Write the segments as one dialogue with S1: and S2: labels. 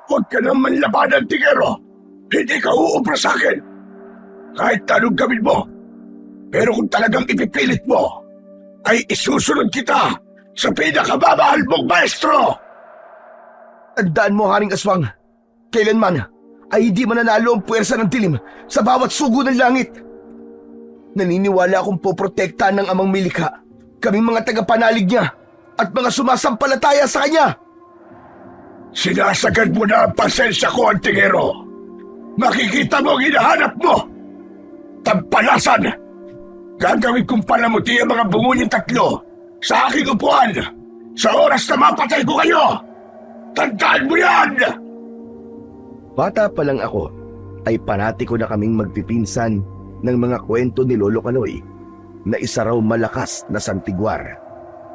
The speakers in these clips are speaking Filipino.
S1: Huwag ka nang manlabanan, Tigero. Hindi ka uubra sa akin. Kahit anong gawin mo. Pero kung talagang ipipilit mo, ay isusunod kita sa pinakamamahal mong maestro!
S2: Tandaan mo, Haring Aswang, kailanman ay hindi mananalo ang puwersa ng dilim sa bawat sugo ng langit. Naniniwala akong poprotektahan ng amang milikha, kaming mga tagapanalig niya at mga sumasampalataya sa kanya.
S1: Sinasagad mo na ang pasensya ko, Antingero. Makikita mo ang hinahanap mo. Tampalasan! Gagawin kong palamuti ang mga bungo niyong tatlo sa aking upuan sa oras na mapatay ko kayo! Tandaan mo yan!
S2: Bata pa lang ako, ay panati ko na kaming magpipinsan ng mga kwento ni Lolo Kaloy na isa raw malakas na santigwar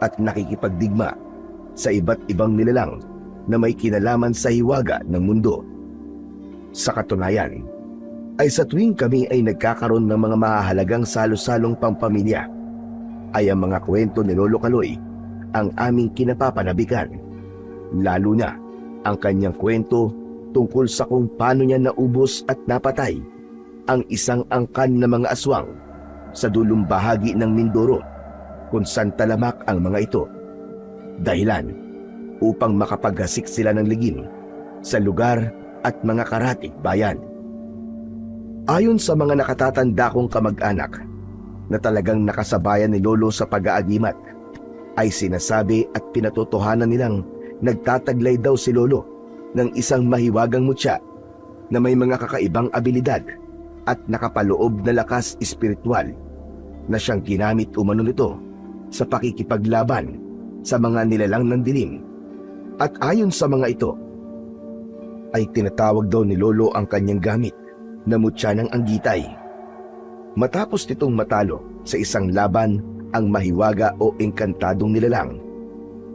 S2: at nakikipagdigma sa iba't ibang nilalang na may kinalaman sa hiwaga ng mundo. Sa katunayan, ay sa tuwing kami ay nagkakaroon ng mga mahahalagang salo-salong pampamilya, ay ang mga kwento ni Lolo Kaloy ang aming kinapapanabikan. Lalo na ang kanyang kwento tungkol sa kung paano niya naubos at napatay ang isang angkan na mga aswang sa dulong bahagi ng Mindoro kung saan talamak ang mga ito. Dahilan upang makapaghasik sila ng ligim sa lugar at mga karatig bayan. Ayon sa mga nakatatanda kong kamag-anak na talagang nakasabayan ni Lolo sa pag-aagimat, ay sinasabi at pinatotohanan nilang nagtataglay daw si Lolo ng isang mahiwagang mutya na may mga kakaibang abilidad at nakapaloob na lakas espiritual na siyang ginamit umano nito sa pakikipaglaban sa mga nilalang ng dilim. At ayon sa mga ito, ay tinatawag daw ni Lolo ang kanyang gamit na mutya ng anggitay. Matapos nitong matalo sa isang laban ang mahiwaga o engkantadong nilalang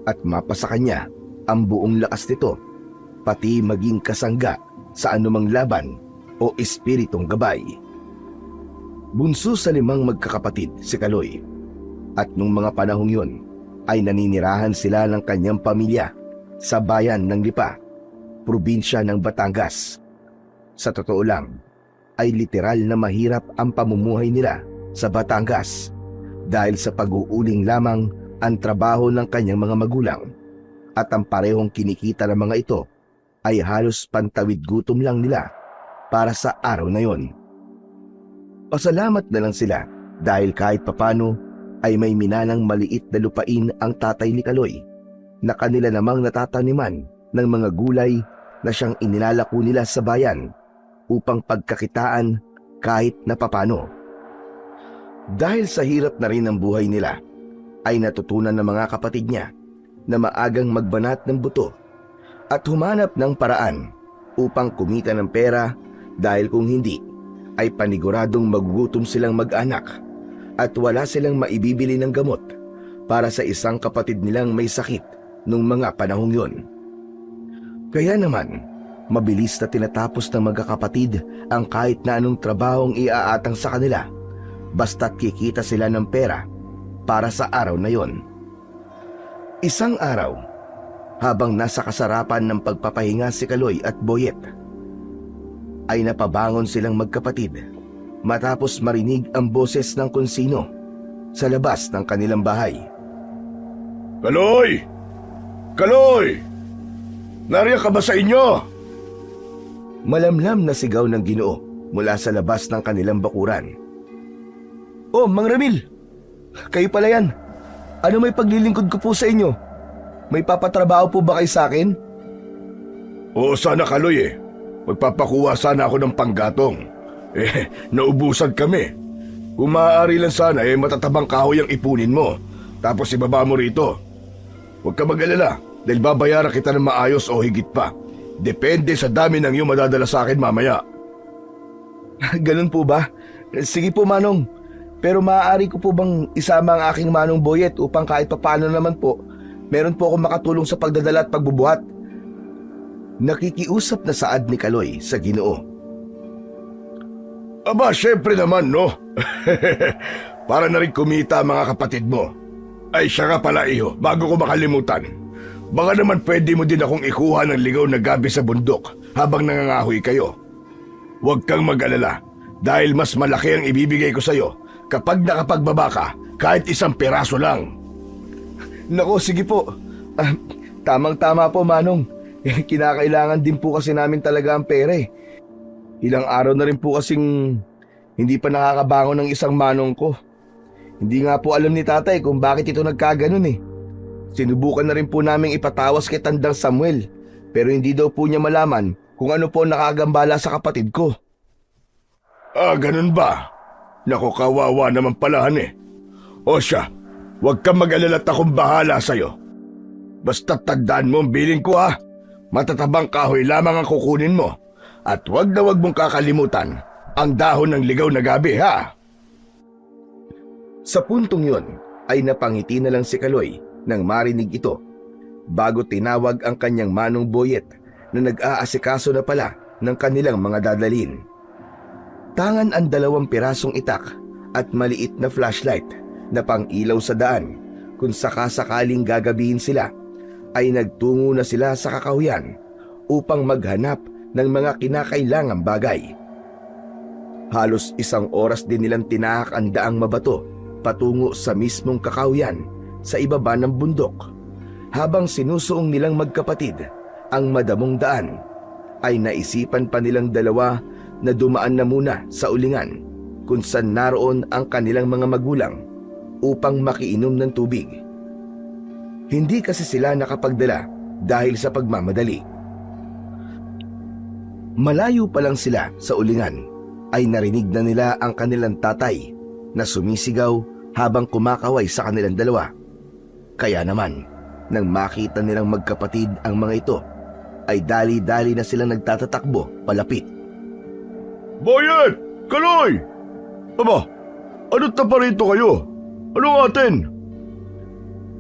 S2: at mapasa kanya ang buong lakas nito, pati maging kasangga sa anumang laban o espiritong gabay. Bunso sa 5 magkakapatid si Kaloy, at nung mga panahong yun ay naninirahan sila ng kanyang pamilya sa bayan ng Lipa, probinsya ng Batangas. Sa totoo lang, ay literal na mahirap ang pamumuhay nila sa Batangas dahil sa pag-uuling lamang ang trabaho ng kanyang mga magulang, at ang parehong kinikita ng mga ito ay halos pantawid gutom lang nila para sa araw na yon. Pasalamat na lang sila dahil kahit papano ay may minanang maliit na lupain ang tatay ni Kaloy na kanila namang natataniman ng mga gulay na siyang inilalako nila sa bayan upang pagkakitaan kahit na papano. Dahil sa hirap na rin ng buhay nila, ay natutunan ng mga kapatid niya na maagang magbanat ng buto at humanap ng paraan upang kumita ng pera, dahil kung hindi ay paniguradong magugutom silang mag-anak at wala silang maibibili ng gamot para sa isang kapatid nilang may sakit nung mga panahong yon. Kaya naman, mabilis na tinatapos ng magkakapatid ang kahit na anong trabahong iaatang sa kanila, basta't kikita sila ng pera para sa araw na yon. Isang araw, habang nasa kasarapan ng pagpapahinga si Kaloy at Boyet, ay napabangon silang magkapatid matapos marinig ang boses ng kung sino sa labas ng kanilang bahay.
S1: Kaloy! Kaloy! Nariyan ka ba sa inyo?
S2: Malamlam na sigaw ng Ginoo mula sa labas ng kanilang bakuran. Oh, Mang Ramil! Kayo pala yan. Ano may paglilingkod ko po sa inyo? May papatrabaho po ba kayo sa akin?
S1: Oo, sana Kaloy eh. Magpapakuha sana ako ng panggatong. Naubusan kami. Kung maaari lang sana matatabang kahoy ang ipunin mo, tapos ibaba mo rito. Huwag ka mag-alala, dahil babayaran kita ng maayos o higit pa. Depende sa dami ng iyong madadala sa akin mamaya.
S2: Ganun po ba? Sige po, Manong. Pero maaari ko po bang isama ang aking Manong Boyet upang kahit papaano naman po, meron po akong makatulong sa pagdadala at pagbubuhat? Nakikiusap na saad ni Kaloy sa Ginoo.
S1: Aba, syempre naman, no? Para na rin kumita mga kapatid mo. Ay, siya nga pala, iho, bago ko makalimutan. Baka naman pwede mo din akong ikuha ng ligaw na gabi sa bundok habang nangangahoy kayo. Huwag kang mag-alala dahil mas malaki ang ibibigay ko sa'yo kapag nakapagbaba ka kahit isang piraso lang.
S2: Nako, sige po. Tamang-tama po, Manong. Kinakailangan din po kasi namin talaga ang pera eh. Ilang araw na rin po kasing hindi pa nakakabangon ng isang manong ko. Hindi nga po alam ni tatay kung bakit ito nagkaganon eh. Sinubukan na rin po naming ipatawas kay Tandang Samuel, pero hindi daw po niya malaman kung ano po nakagambala sa kapatid ko.
S1: Ganun ba? Naku, kawawa naman palahan eh. O siya, huwag kang mag-alala at akong bahala sa'yo. Basta tandaan mo ang bilin ko ha. Matatabang kahoy lamang ang kukunin mo. At huwag na huwag mong kakalimutan ang dahon ng ligaw na gabi ha.
S2: Sa puntong yon ay napangiti na lang si Kaloy nang marinig ito bago tinawag ang kanyang manong Boyet na nag-aasikaso na pala ng kanilang mga dadalhin. Tangan ang 2 pirasong itak at maliit na flashlight na pang-ilaw sa daan kung sakasakaling gagabihin sila ay nagtungo na sila sa kakahuyan upang maghanap ng mga kinakailangang bagay. Halos 1 oras din nilang tinahak ang daang mabato patungo sa mismong kakahuyan sa ibaba ng bundok. Habang sinusuong nilang magkapatid ang madamong daan, ay naisipan pa nilang dalawa na dumaan na muna sa ulingan kung saan naroon ang kanilang mga magulang upang makiinom ng tubig. Hindi kasi sila nakapagdala dahil sa pagmamadali. Malayo pa lang sila sa ulingan ay narinig na nila ang kanilang tatay na sumisigaw habang kumakaway sa kanilang dalawa. Kaya naman, nang makita nilang magkapatid ang mga ito, ay dali-dali na silang nagtatatakbo palapit.
S1: Boyet! Kaloy! Aba, ano't na pa rito kayo? Anong atin?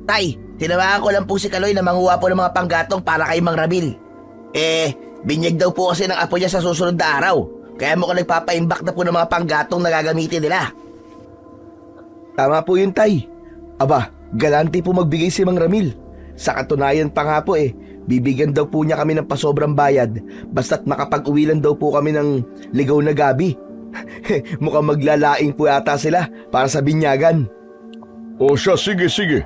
S3: Tay, tinawagan ko lang po si Kaloy na manguha po ng mga panggatong para kay Mang Ramil. Binyag daw po kasi ng apo niya sa susunod na araw. Kaya mukhang nagpapaimbak na po ng mga panggatong na gagamitin nila.
S2: Tama po yun, Tay. Aba, galante po magbigay si Mang Ramil. Sa katunayan pa nga po bibigyan daw po niya kami ng pasobrang bayad basta't makapag-uwi lang daw po kami ng ligaw na gabi. Mukhang maglalaing po yata sila para sa binyagan.
S1: O siya, sige.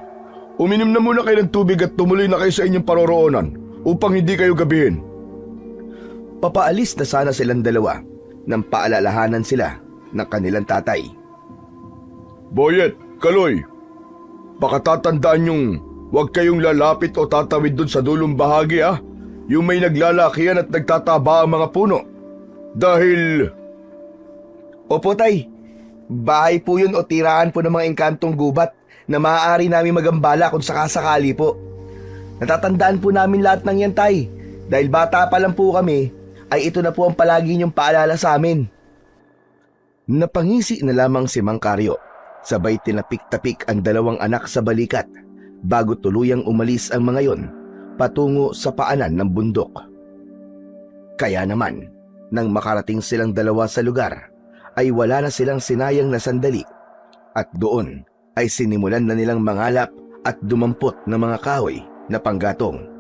S1: Uminom na muna kayo ng tubig at tumuloy na kayo sa inyong paroroonan upang hindi kayo gabihin.
S2: Papaalis na sana silang dalawa nang paalalahanan sila ng kanilang tatay.
S1: Boyet, Kaloy, baka tatandaan yung huwag kayong lalapit o tatawid dun sa dulong bahagi yung may naglalakihan at nagtataba ang mga puno. Dahil...
S2: Opo, Tay. Bahay po yun o tiraan po ng mga engkantong gubat na maaari namin magambala kung sakasakali po. Natatandaan po namin lahat ng yan, Tay. Dahil bata pa lang po kami, ay ito na po ang palagi niyong paalala sa amin. Napangisi na lamang si Mang Karyo, sabay tinapik-tapik ang 2 anak sa balikat bago tuluyang umalis ang mga yon patungo sa paanan ng bundok. Kaya naman, nang makarating silang 2 sa lugar, ay wala na silang sinayang na sandali at doon ay sinimulan na nilang mangalap at dumampot ng mga kahoy na panggatong.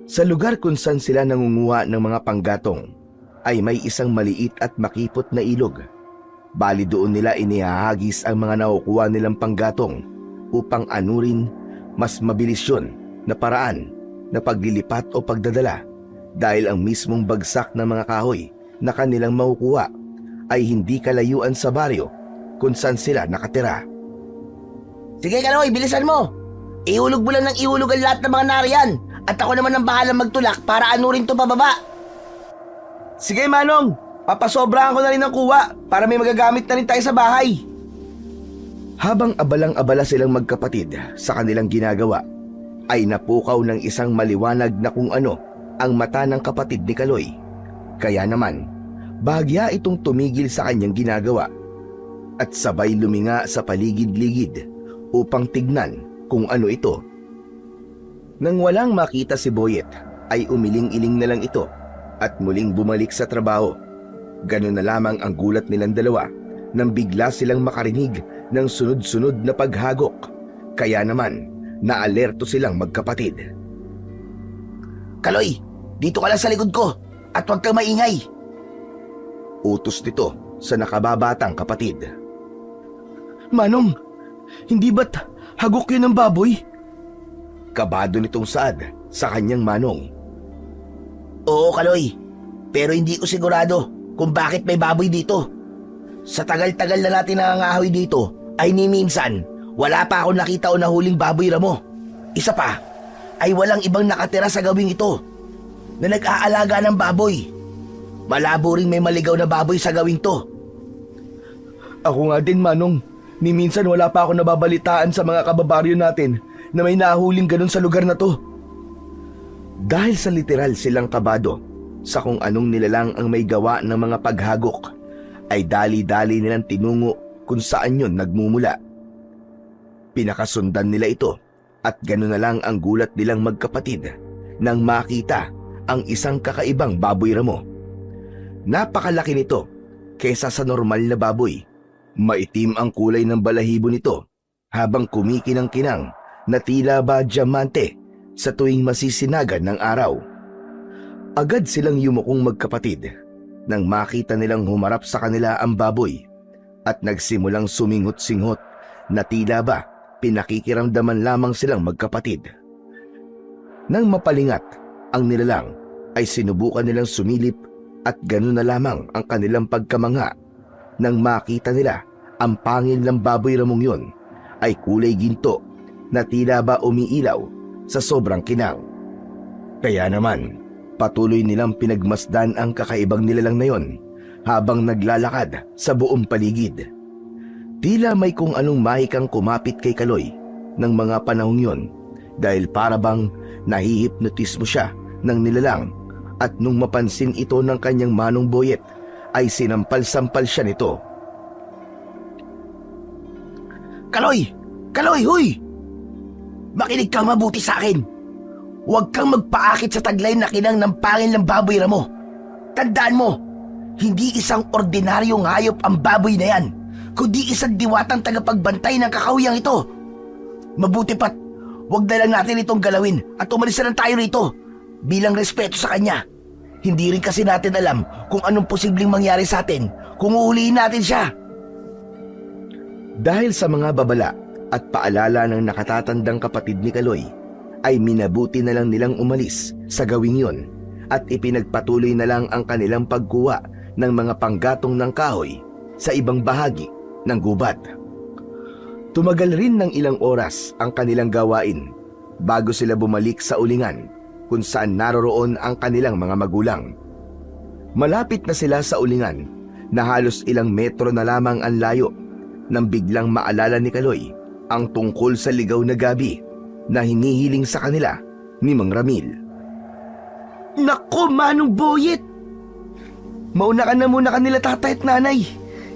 S2: Sa lugar kung saan sila nangunguha ng mga panggatong ay may isang maliit at makipot na ilog. Bali doon nila inihahagis ang mga nakukuha nilang panggatong upang anurin mas mabilis yun na paraan na paglilipat o pagdadala dahil ang mismong bagsak ng mga kahoy na kanilang makukuha ay hindi kalayuan sa baryo kung saan sila nakatira.
S3: Sige Kaloy, bilisan mo. Ihulog mo lang ng ihulog ang lahat ng mga nariyan. At ako naman ang bahalang magtulak para anurin to pababa.
S2: Sige, Manong. Papasobrahan ko na rin ang kuha para may magagamit na rin tayo sa bahay. Habang abalang-abala silang magkapatid sa kanilang ginagawa, ay napukaw ng isang maliwanag na kung ano ang mata ng kapatid ni Kaloy. Kaya naman, bahagya itong tumigil sa kanyang ginagawa at sabay luminga sa paligid-ligid upang tignan kung ano ito. Nang walang makita si Boyet, ay umiling-iling na lang ito at muling bumalik sa trabaho. Ganun na lamang ang gulat nilang dalawa nang bigla silang makarinig ng sunod-sunod na paghagok. Kaya naman, naalerto silang magkapatid.
S3: Kaloy, dito ka lang sa likod ko at huwag kang maingay.
S2: Utos nito sa nakababatang kapatid.
S4: Manong, hindi ba't hagok yun ng baboy?
S2: Kabado nitong Saad sa kanyang manong.
S3: Oo, Kaloy. Pero hindi ko sigurado kung bakit may baboy dito. Sa tagal-tagal na natin nangangahoy dito, ay ni minsan, wala pa akong nakita o nahuling baboy ramo. Isa pa, ay walang ibang nakatira sa gawing ito na nag-aalaga ng baboy. Malabo rin may maligaw na baboy sa gawing to.
S4: Ako nga din, Manong. Ni minsan wala pa ako nababalitaan sa mga kababaryo natin na may nahuling ganun sa lugar na to.
S2: Dahil sa literal silang kabado sa kung anong nilalang ang may gawa ng mga paghagok, ay dali-dali nilang tinungo kung saan yun nagmumula. Pinakasundan nila ito at gano'n na lang ang gulat nilang magkapatid nang makita ang isang kakaibang baboy ramo. Napakalaki nito kesa sa normal na baboy. Maitim ang kulay ng balahibo nito habang kumikinang-kinang na tila ba diamante sa tuwing masisinagan ng araw. Agad silang yumukong magkapatid nang makita nilang humarap sa kanila ang baboy at nagsimulang sumingot-singot na tila ba pinakikiramdaman lamang silang magkapatid. Nang mapalingat ang nilalang ay sinubukan nilang sumilip at gano'n na lamang ang kanilang pagkamangha nang makita nila ang pangil ng baboy ramong yun ay kulay ginto na tila ba umiilaw sa sobrang kinang. Kaya naman, patuloy nilang pinagmasdan ang kakaibang nilalang na yon habang naglalakad sa buong paligid. Tila may kung anong mahikang kumapit kay Kaloy ng mga panahong yon dahil para bang nahihipnotismo siya ng nilalang at nung mapansin ito ng kanyang manong Boyet ay sinampal-sampal siya nito.
S3: Kaloy! Kaloy, huy! Makinig kang mabuti sa akin. Huwag kang magpaakit sa taglay na kinang ng pangil ng baboy ramo. Tandaan mo, hindi isang ordinaryong hayop ang baboy na yan, kundi isang diwatang tagapagbantay ng kakawiyang ito. Mabuti pat, huwag na lang natin itong galawin at umalis na lang tayo rito bilang respeto sa kanya. Hindi rin kasi natin alam kung anong posibleng mangyari sa atin kung uhulihin natin siya.
S2: Dahil sa mga babala at paalala ng nakatatandang kapatid ni Kaloy, ay minabuti na lang nilang umalis sa gawing yon at ipinagpatuloy na lang ang kanilang pagkuha ng mga panggatong ng kahoy sa ibang bahagi ng gubat. Tumagal rin ng ilang oras ang kanilang gawain bago sila bumalik sa ulingan kung saan naroroon ang kanilang mga magulang. Malapit na sila sa ulingan na halos ilang metro na lamang ang layo nang biglang maalala ni Kaloy ang tungkol sa ligaw na gabi na hinihiling sa kanila ni Mang Ramil.
S4: Nako, Manong Boyet! Mauna ka na muna kanila tatay at nanay.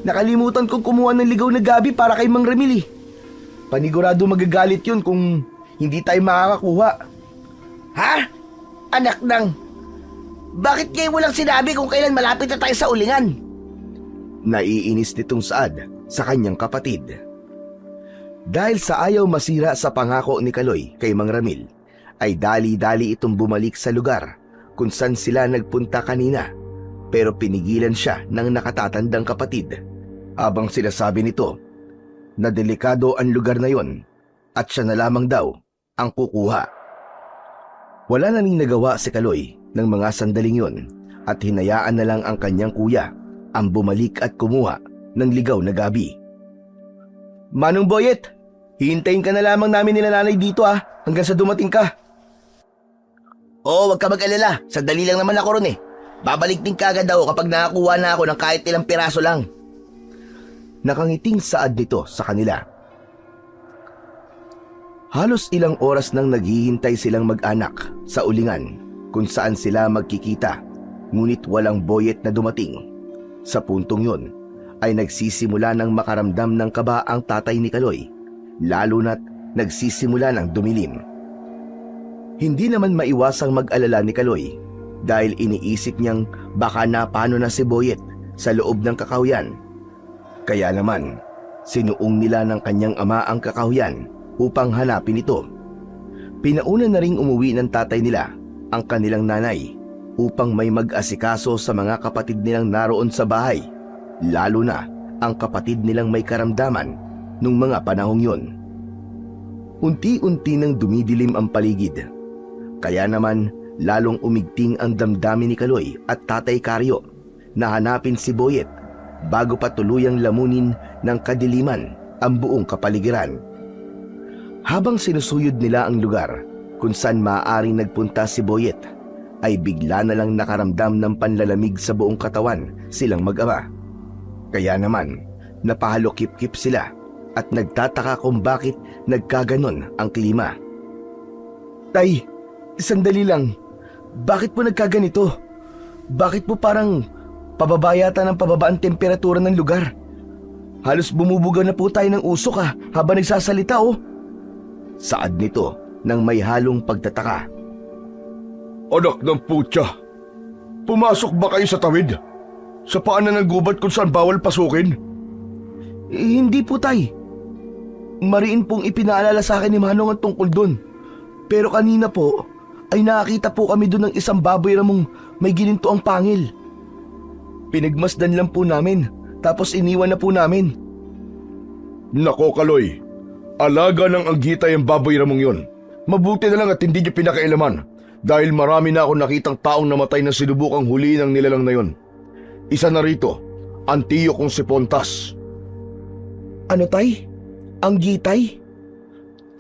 S4: Nakalimutan kong kumuha ng ligaw na gabi para kay Mang Ramil eh. Panigurado magagalit yun kung hindi tayo makakakuha.
S3: Ha? Anak nang, bakit ngayon walang sinabi kung kailan malapit na tayo sa ulingan?
S2: Naiinis nitong Saad sa kanyang kapatid. Dahil sa ayaw masira sa pangako ni Kaloy kay Mang Ramil, ay dali-dali itong bumalik sa lugar kung saan sila nagpunta kanina, pero pinigilan siya ng nakatatandang kapatid habang sinasabi nito na delikado ang lugar na yon at siya na lamang daw ang kukuha. Wala na ning nagawa si Kaloy ng mga sandaling yon at hinayaan na lang ang kanyang kuya ang bumalik at kumuha ng ligaw na gabi.
S4: Manong Boyet, hihintayin ka na lamang namin nila nanay dito hanggang sa dumating ka.
S3: Oo, wag ka mag-alala. Sandali lang naman ako ron eh. Babalik din kagad ako kapag nakakuha na ako ng kahit ilang piraso lang.
S2: Nakangiting Saad nito sa kanila. Halos ilang oras nang naghihintay silang mag-anak sa ulingan kung saan sila magkikita, ngunit walang Boyet na dumating. Sa puntong yun ay nagsisimula ng makaramdam ng kaba ang tatay ni Kaloy, lalo na't nagsisimula ng dumilim. Hindi naman maiwasang mag-alala ni Kaloy dahil iniisip niyang baka napano na si Boyet sa loob ng kakahuyan. Kaya naman, sinuong nila ng kanyang ama ang kakahuyan upang hanapin ito. Pinauna na ring umuwi ng tatay nila ang kanilang nanay upang may mag-asikaso sa mga kapatid nilang naroon sa bahay, lalo na ang kapatid nilang may karamdaman nung mga panahong yun. Unti-unti nang dumidilim ang paligid, kaya naman lalong umigting ang damdamin ni Kaloy at Tatay Karyo na hanapin si Boyet bago pa tuluyang lamunin ng kadiliman ang buong kapaligiran. Habang sinusuyod nila ang lugar kung saan maaaring nagpunta si Boyet, ay bigla na lang nakaramdam ng panlalamig sa buong katawan silang mag-ama. Kaya naman, napahalokip-kip sila at nagtataka kung bakit nagkaganon ang klima.
S4: Tay, sandali lang. Bakit po nagkaganito? Bakit po parang pababa yata ng pababa ang temperatura ng lugar? Halos bumubugaw na po tayo ng usok habang nagsasalita
S2: Saad nito nang may halong pagtataka.
S1: Anak ng putya, pumasok ba kayo sa tawid? Sa paanan ng gubat kung saan bawal pasukin?
S4: Hindi po, Tay. Mariin pong ipinaalala sa akin ni Manong ang tungkol dun. Pero kanina po, ay nakakita po kami dun ng isang baboy ramong may gininto ang pangil. Pinagmasdan lang po namin, tapos iniwan na po namin.
S1: Nako Kaloy, alaga ng anggitay ang baboy ramong yun. Mabuti na lang at hindi niyo pinakailaman dahil marami na ako nakitang taong namatay na sinubukang huliin ang nilalang na yun. Isa na rito, ang tiyo kong si Pontas.
S4: Ano, Tay? Ang gitay?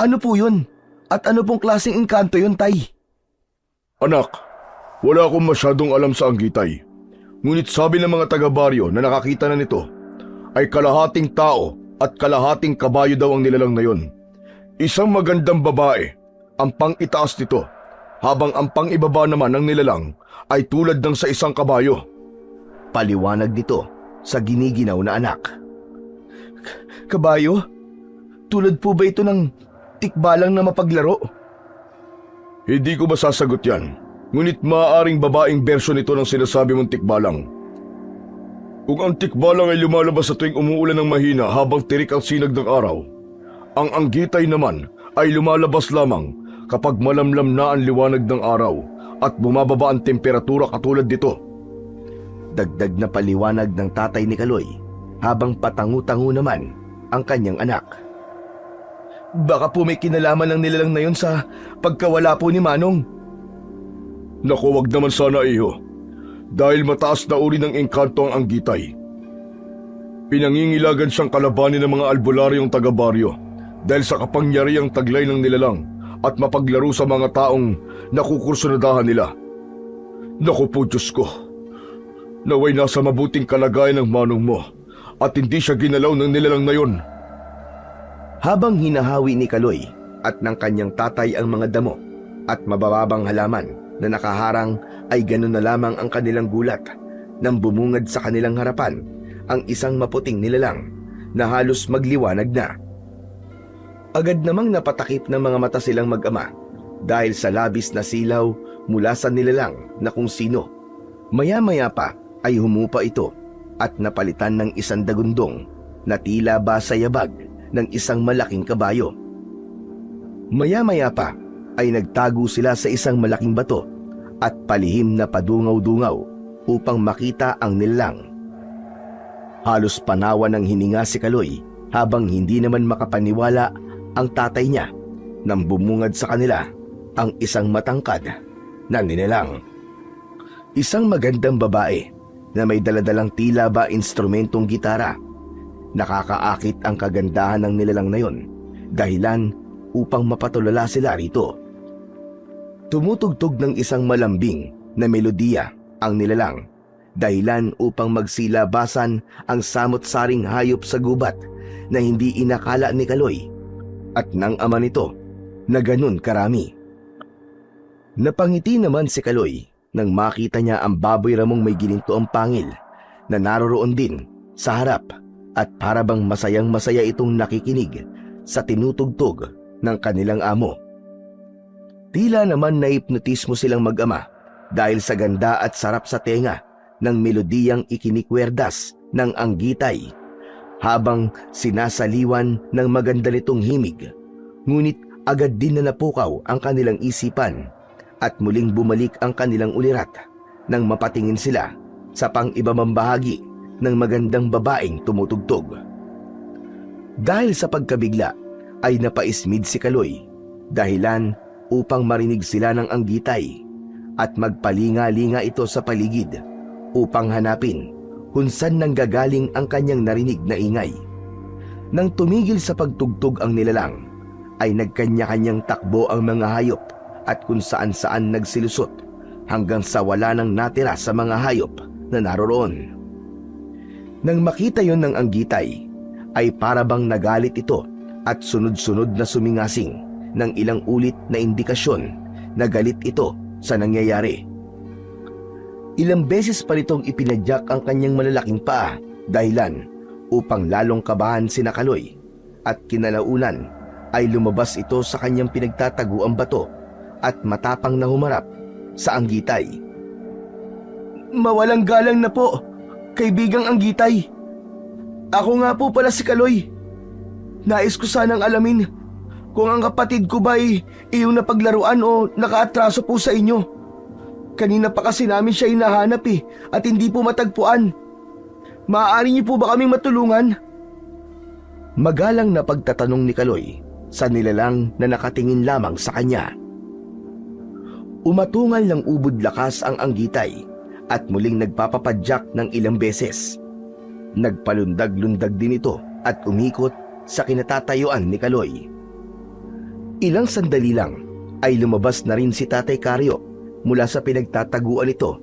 S4: Ano po yun? At ano pong klaseng engkanto yun, Tay?
S1: Anak, wala akong masyadong alam sa anggitay. Ngunit sabi ng mga taga-baryo na nakakita na nito, ay kalahating tao at kalahating kabayo daw ang nilalang na yun. Isang magandang babae ang pang-itaas nito, habang ang pang-ibaba naman ng nilalang ay tulad ng sa isang kabayo.
S2: Paliwanag nito sa giniginaw na anak.
S4: Kabayo? Tulad po ba ito ng tikbalang na mapaglaro?
S1: Hindi ko masasagot yan, ngunit maaaring babaeng bersyon ito ng sinasabi mong tikbalang. Kung ang tikbalang ay lumalabas sa tuwing umuulan ng mahina habang tirik ang sinag ng araw, ang anggitay naman ay lumalabas lamang kapag malamlam na ang liwanag ng araw at bumababa ang temperatura katulad dito.
S2: Dagdag na paliwanag ng tatay ni Kaloy habang patangu-tangu naman ang kanyang anak.
S4: Baka po may kinalaman ng nilalang na yun sa pagkawala po ni Manong.
S1: Naku, wag naman sana iho, dahil mataas na uri ng engkanto ang anggitay. Pinangingilagan siyang kalabanin ng mga albularyong taga-baryo dahil sa kapangyarihang taglay ng nilalang at mapaglaro sa mga taong nakukursunadahan nila. Naku po, Diyos ko, naway nasa mabuting kalagayan ng Manong mo at hindi siya ginalaw ng nilalang na yun.
S2: Habang hinahawi ni Kaloy at ng kanyang tatay ang mga damo at mabababang halaman na nakaharang, ay ganun na lamang ang kanilang gulat nang bumungad sa kanilang harapan ang isang maputing nilalang na halos magliwanag na. Agad namang napatakip ng mga mata silang mag-ama dahil sa labis na silaw mula sa nilalang na kung sino. Maya-maya pa ay humupa ito at napalitan ng isang dagundong na tila ba sa yabag ng isang malaking kabayo. Maya-maya pa ay nagtago sila sa isang malaking bato at palihim na padungaw-dungaw upang makita ang nilalang. Halos panawan ng hininga si Kaloy habang hindi naman makapaniwala ang tatay niya nang bumungad sa kanila ang isang matangkad na nilalang. Isang magandang babae na may daladalang tila ba instrumentong gitara. Nakakaakit ang kagandahan ng nilalang na yon, dahilan upang mapatulala sila rito. Tumutugtog ng isang malambing na melodiya ang nilalang, dahilan upang magsilabasan ang samot-saring hayop sa gubat na hindi inakala ni Kaloy at ng ama nito na ganun karami. Napangiti naman si Kaloy nang makita niya ang baboy ramong may gininto ang pangil na naroroon din sa harap, at parabang masayang-masaya itong nakikinig sa tinutugtog ng kanilang amo. Tila naman naipnotismo silang mag-ama dahil sa ganda at sarap sa tenga ng melodiyang ikinikwerdas ng anggitay habang sinasaliwan ng maganda nitong himig. Ngunit agad din na napukaw ang kanilang isipan at muling bumalik ang kanilang ulirat nang mapatingin sila sa pang-ibang bahagi ng magandang babaeng tumutugtog. Dahil sa pagkabigla ay napaismid si Kaloy, dahilan upang marinig sila ng anggitay at magpalinga-linga ito sa paligid upang hanapin kung saan nanggagaling ang kanyang narinig na ingay. Nang tumigil sa pagtugtog ang nilalang, ay nagkanya-kanyang takbo ang mga hayop at kung saan-saan nagsilusot hanggang sa wala nang natira sa mga hayop na naroroon. Nang makita yon ng anggitay, ay parabang nagalit ito at sunod-sunod na sumingasing ng ilang ulit na indikasyon na galit ito sa nangyayari. Ilang beses pa nitong ipinadyak ang kanyang malalaking paa, dahilan upang lalong kabahan si Kaloy, at kinalaunan ay lumabas ito sa kanyang pinagtataguang bato at matapang na humarap sa anggitay.
S4: Mawalang galang na po, kaibigang anggitay. Ako nga po pala si Kaloy. Nais ko sanang alamin kung ang kapatid ko ba'y iyong napaglaruan o nakaatraso po sa inyo. Kanina pa kasi namin siya hinahanap at hindi po matagpuan. Maaari niyo po ba kaming matulungan?
S2: Magalang na pagtatanong ni Kaloy sa nilalang na nakatingin lamang sa kanya. Umatungal ng ubod lakas ang anggitay at muling nagpapapadyak ng ilang beses. Nagpalundag-lundag din ito at umikot sa kinatatayuan ni Kaloy. Ilang sandali lang ay lumabas na rin si Tatay Karyo mula sa pinagtataguan nito,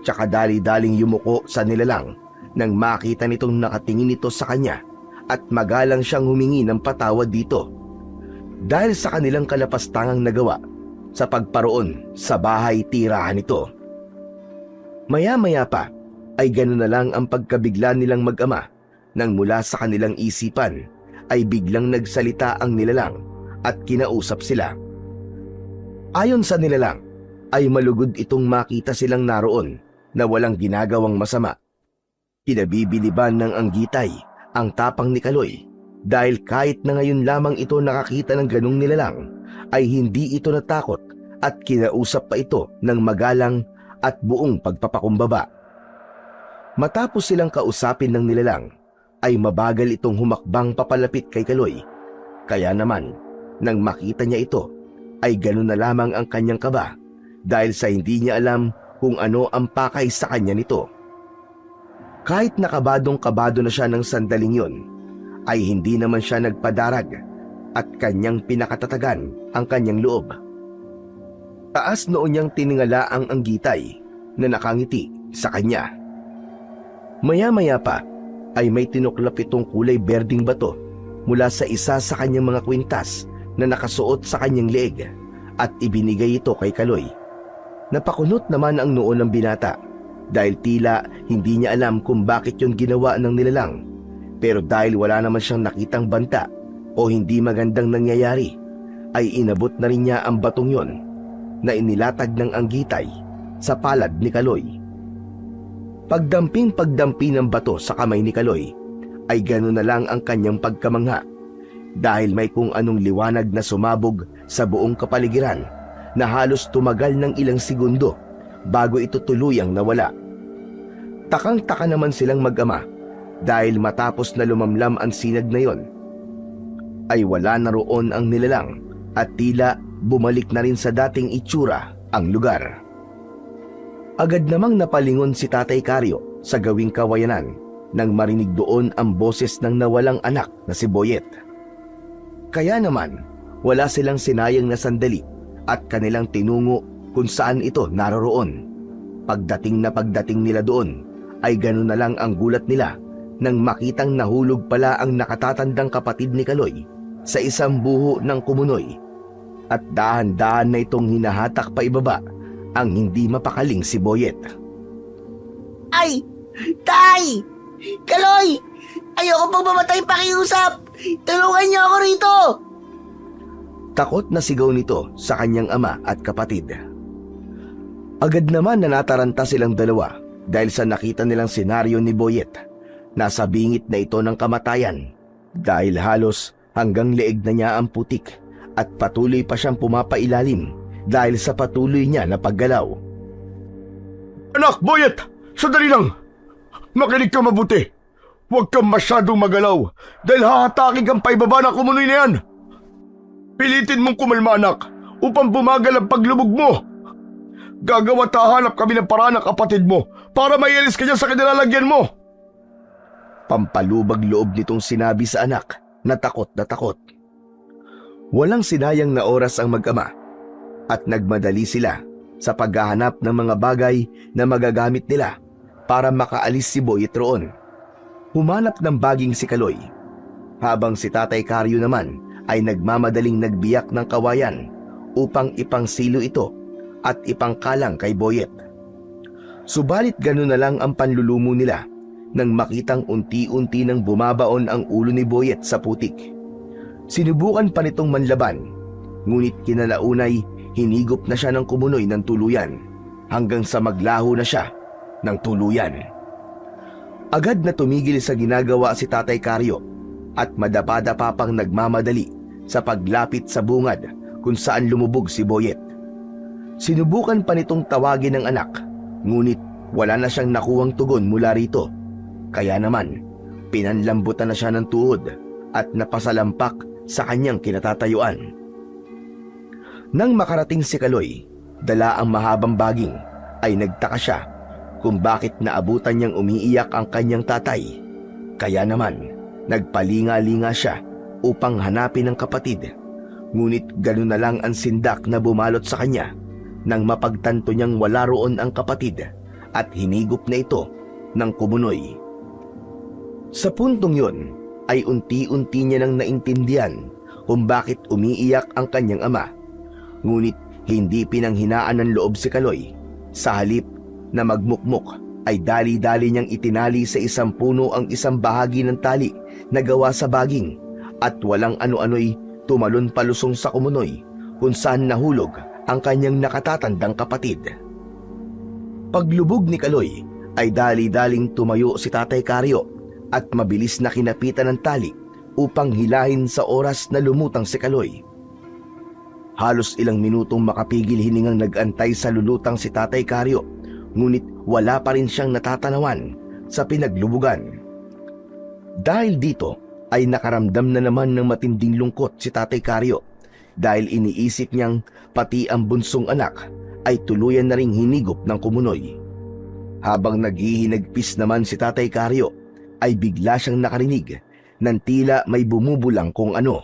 S2: tsaka dali-daling yumuko sa nilalang nang makita nitong nakatingin ito sa kanya at magalang siyang humingi ng patawad dito dahil sa kanilang kalapastangang nagawa sa pagparoon sa bahay tirahan nito. Maya-maya pa ay gano'n na lang ang pagkabigla nilang mag-ama nang mula sa kanilang isipan ay biglang nagsalita ang nilalang at kinausap sila. Ayon sa nilalang ay malugod itong makita silang naroon na walang ginagawang masama. Kinabibiliban ng anggitay ang tapang ni Kaloy dahil kahit na ngayon lamang ito nakakita ng ganong nilalang ay hindi ito natakot at kinausap pa ito ng magalang at buong pagpapakumbaba. Matapos silang kausapin ng nilalang ay mabagal itong humakbang papalapit kay Kaloy. Kaya naman nang makita niya ito ay gano'n na lamang ang kanyang kaba dahil sa hindi niya alam kung ano ang pakay sa kanya nito. Kahit nakabadong-kabado na siya ng sandaling yon, ay hindi naman siya nagpadarag at kanyang pinakatatagan ang kanyang loob. Taas noon niyang tiningala ang anggitay na nakangiti sa kanya. Maya-maya pa ay may tinuklap itong kulay berding bato mula sa isa sa kanyang mga kwintas na nakasuot sa kanyang leeg at ibinigay ito kay Kaloy. Napakunot naman ang noo ng binata dahil tila hindi niya alam kung bakit yung ginawa ng nilalang, pero dahil wala naman siyang nakitang banta o hindi magandang nangyayari ay inabot na rin niya ang batong yon na inilatag ng anggitay sa palad ni Kaloy. Pagdamping-pagdampi ng bato sa kamay ni Kaloy ay gano'n na lang ang kanyang pagkamangha dahil may kung anong liwanag na sumabog sa buong kapaligiran na halos tumagal ng ilang segundo bago ito tuluyang nawala. Takang-taka naman silang mag-ama dahil matapos na lumamlam ang sinag na yon, ay wala na roon ang nilalang at tila bumalik na rin sa dating itsura ang lugar. Agad namang napalingon si Tatay Karyo sa gawing kawayanan nang marinig doon ang boses ng nawalang anak na si Boyet. Kaya naman, wala silang sinayang na sandali at kanilang tinungo kung saan ito naroroon. Pagdating nila doon, ay gano'n na lang ang gulat nila nang makitang nahulog pala ang nakatatandang kapatid ni Kaloy sa isang buho ng kumunoy at dahan-dahan na itong hinahatak pa ibaba ang hindi mapakaling si Boyet.
S3: Ay! Tay! Kaloy! Ayoko pang mamatay pakiusap! Tulungan niyo ako rito!
S2: Takot na sigaw nito sa kanyang ama at kapatid. Agad naman na nataranta silang dalawa dahil sa nakita nilang senaryo ni Boyet. Nasa bingit na ito ng kamatayan dahil halos hanggang leeg na niya ang putik at patuloy pa siyang pumapailalim dahil sa patuloy niya na paggalaw.
S1: Anak, Boyet! Sandali lang! Makinig ka mabuti! Huwag kang masyadong magalaw dahil hahatakin kang paibaba ng kumunoy na yan! Pilitin mong kumalma, anak, upang bumagal ang paglubog mo! Gagawa at hahanap kami ng paraan ng kapatid mo para maialis ka dyan sa kinilalagyan mo!
S2: Pampalubag loob nitong sinabi sa anak na takot na takot. Walang sinayang na oras ang mag-ama at nagmadali sila sa paghahanap ng mga bagay na magagamit nila para makaalis si Boyet roon. Humanap ng baging si Kaloy, habang si Tatay Karyo naman ay nagmamadaling nagbiyak ng kawayan upang ipangsilo ito at ipangkalang kay Boyet. Subalit gano'n na lang ang panlulumo nila nang makitang unti-unti nang bumabaon ang ulo ni Boyet sa putik. Sinubukan pa nitong manlaban, ngunit kinalaunay hinigop na siya ng kumunoy ng tuluyan hanggang sa maglaho na siya ng tuluyan. Agad na tumigil sa ginagawa si Tatay Karyo at madapa-dapa pang nagmamadali sa paglapit sa bungad kung saan lumubog si Boyet. Sinubukan pa nitong tawagin ng anak, ngunit wala na siyang nakuhang tugon mula rito. Kaya naman, pinanlambutan na siya ng tuhod at napasalampak sa kanyang kinatatayuan. Nang makarating si Kaloy, dala ang mahabang baging, ay nagtaka siya kung bakit naabutan niyang umiiyak ang kanyang tatay. Kaya naman, nagpalinga-linga siya upang hanapin ang kapatid. Ngunit gano'n na lang ang sindak na bumalot sa kanya nang mapagtanto niyang wala roon ang kapatid at hinigop na ito ng kumunoy. Sa puntong yun ay unti-unti niya nang naintindihan kung bakit umiiyak ang kanyang ama. Ngunit hindi pinanghinaan ng loob si Kaloy. Sa halip na magmukmok ay dali-dali niyang itinali sa isang puno ang isang bahagi ng tali na gawa sa baging at walang ano-ano'y tumalon palusong sa kumunoy kung saan nahulog ang kanyang nakatatandang kapatid. Paglubog ni Kaloy ay dali-daling tumayo si Tatay Karyo at mabilis na kinapitan ng tali upang hilahin sa oras na lumutang si Kaloy. Halos ilang minutong makapigil hiningang nag-antay sa lulutang si Tatay Karyo, ngunit wala pa rin siyang natatanawan sa pinaglubugan. Dahil dito ay nakaramdam na naman ng matinding lungkot si Tatay Karyo dahil iniisip niyang pati ang bunsong anak ay tuluyan na ring hinigop ng kumunoy. Habang naghihinagpis naman si Tatay Karyo ay bigla siyang nakarinig ng tila may bumubulang kung ano.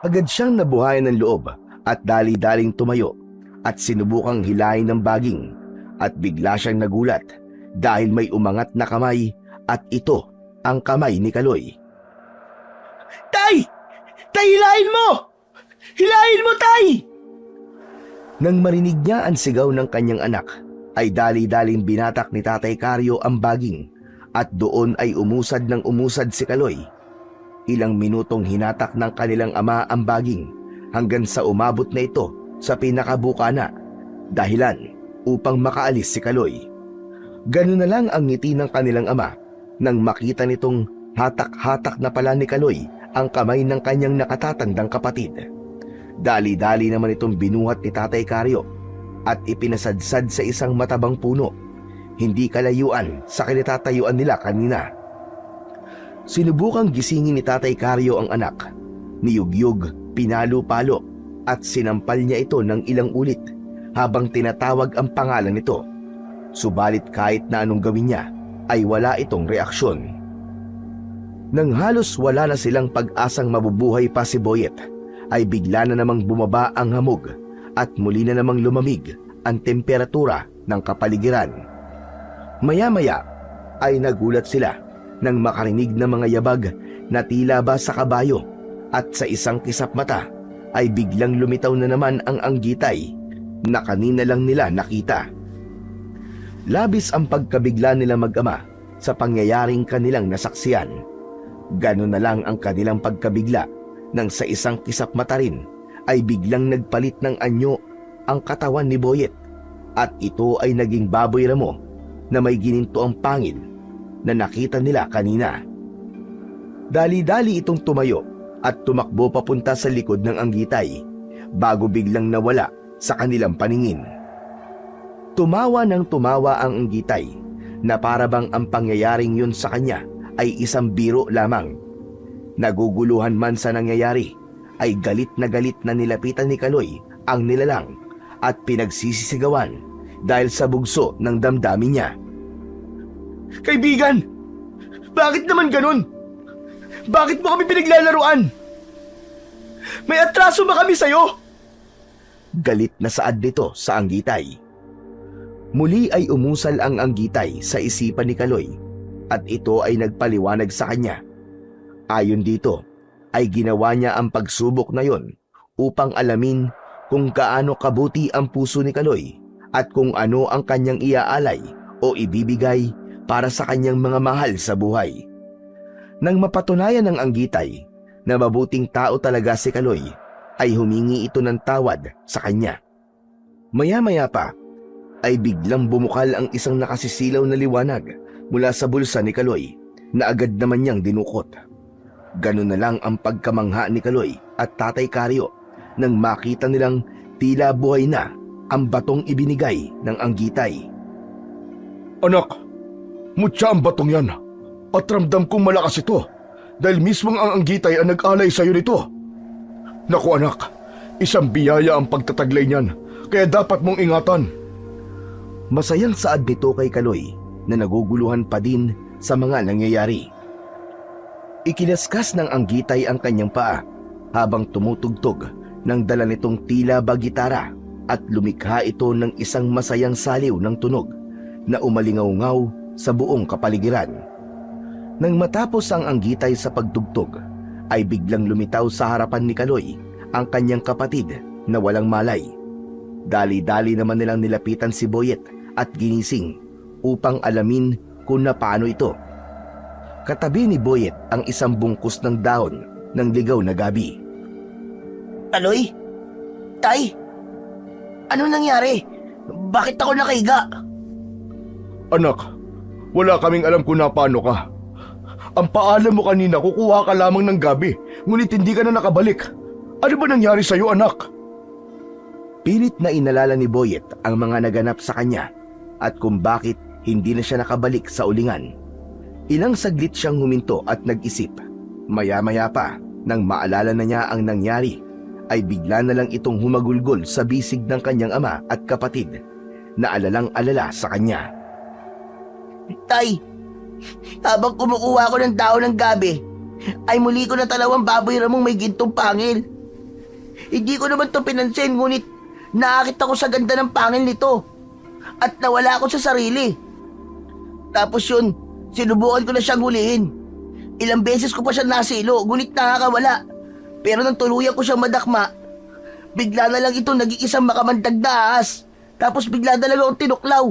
S2: Agad siyang nabuhayan ng loob at dali-daling tumayo at sinubukang hilahin ng baging at bigla siyang nagulat dahil may umangat na kamay at ito ang kamay ni Kaloy.
S4: Tay! Tay, hilahin mo! Hilahin mo, Tay!
S2: Nang marinig niya ang sigaw ng kanyang anak, ay dali-daling binatak ni Tatay Karyo ang baging at doon ay umusad ng umusad si Kaloy. Ilang minutong hinatak ng kanilang ama ang baging hanggang sa umabot na ito sa pinakabukana, dahilan upang makaalis si Kaloy. Ganun na lang ang ngiti ng kanilang ama nang makita nitong hatak-hatak na pala ni Kaloy ang kamay ng kanyang nakatatandang kapatid. Dali-dali naman itong binuhat ni Tatay Karyo at ipinasadsad sa isang matabang puno, hindi kalayuan sa kinatatayuan nila kanina. Sinubukang gisingin ni Tatay Karyo ang anak. Niyugyug, pinalo-palo at sinampal niya ito ng ilang ulit habang tinatawag ang pangalan nito. Subalit kahit na anong gawin niya ay wala itong reaksyon. Nang halos wala na silang pag-asang mabubuhay pa si Boyet, ay bigla na namang bumaba ang hamog at muli na namang lumamig ang temperatura ng kapaligiran. Maya-maya ay nagulat sila nang makarinig ng mga yabag na tila ba sa kabayo at sa isang kisap mata ay biglang lumitaw na naman ang anggitay na kanina lang nila nakita. Labis ang pagkabigla nila mag-ama sa pangyayaring kanilang nasaksiyan. Ganon na lang ang kanilang pagkabigla nang sa isang kisap mata rin ay biglang nagpalit ng anyo ang katawan ni Boyet at ito ay naging baboy ramo na may gininto ang pangil na nakita nila kanina. Dali-dali itong tumayo at tumakbo papunta sa likod ng anggitay bago biglang nawala sa kanilang paningin. Tumawa ng tumawa ang Anggitay na parabang ang pangyayaring yun sa kanya ay isang biro lamang. Naguguluhan man sa nangyayari, ay galit na nilapitan ni Kaloy ang nilalang at pinagsisisigawan dahil sa bugso ng damdamin niya.
S4: Kaibigan! Bakit naman ganun? Bakit mo kami pinaglalaruan? May atraso ba kami sa'yo?
S2: Galit na saad nito sa Anggitay. Muli ay umusal ang Anggitay sa isipan ni Kaloy at ito ay nagpaliwanag sa kanya. Ayon dito, ay ginawa niya ang pagsubok na yon upang alamin kung kaano kabuti ang puso ni Kaloy at kung ano ang kanyang iaalay o ibibigay para sa kanyang mga mahal sa buhay. Nang mapatunayan ng Anggitay na mabuting tao talaga si Kaloy, ay humingi ito ng tawad sa kanya. Maya-maya pa, ay biglang bumukal ang isang nakasisilaw na liwanag mula sa bulsa ni Kaloy na agad naman niyang dinukot. Ganun na lang ang pagkamangha ni Kaloy at Tatay Karyo nang makita nilang tila buhay na ang batong ibinigay ng Anggitay.
S1: Anak, mutya ang batong yan at ramdam kong malakas ito dahil mismong ang Anggitay ang nag-alay sa'yo nito. Naku anak, isang biyaya ang pagtataglay niyan kaya dapat mong ingatan.
S2: Masayang saad nito kay Kaloy na naguguluhan pa din sa mga nangyayari. Ikinaskas ng Anggitay ang kanyang paa habang tumutugtog ng dala nitong tila ba gitara at lumikha ito ng isang masayang saliw ng tunog na umalingaw-ngaw sa buong kapaligiran. Nang matapos ang Anggitay sa pagtugtog, ay biglang lumitaw sa harapan ni Kaloy ang kanyang kapatid na walang malay. Dali-dali naman nilang nilapitan si Boyet at ginising upang alamin kung na paano ito. Katabi ni Boyet ang isang bungkus ng dahon ng ligaw na gabi.
S3: Kaloy? Tay? Ano nangyari? Bakit ako nakahiga?
S1: Anak, wala kaming alam kung na paano ka. Ang paalam mo kanina, kukuha ka lamang ng gabi, ngunit hindi ka na nakabalik. Ano ba nangyari sa'yo, anak?
S2: Pilit na inalala ni Boyet ang mga naganap sa kanya at kung bakit hindi na siya nakabalik sa ulingan. Ilang saglit siyang huminto at nag-isip. Maya-maya pa, nang maalala na niya ang nangyari, ay bigla na lang itong humagulgol sa bisig ng kanyang ama at kapatid na alalang-alala sa kanya.
S3: Tay, habang kumukuha ko ng dahon ng gabi, ay muli ko natalaw ang baboy ramong may gintong pangil. Hindi ko naman to pinansin, ngunit naakit ako sa ganda ng pangil nito at nawala ako sa sarili. Tapos yun, sinubukan ko na siyang hulihin. Ilang beses ko pa siya nasilo, ngunit nakakawala. Pero nang tuluyan ko siyang madakma, bigla na lang ito naging isang makamandag na ahas. Tapos bigla na lang akong tinuklaw.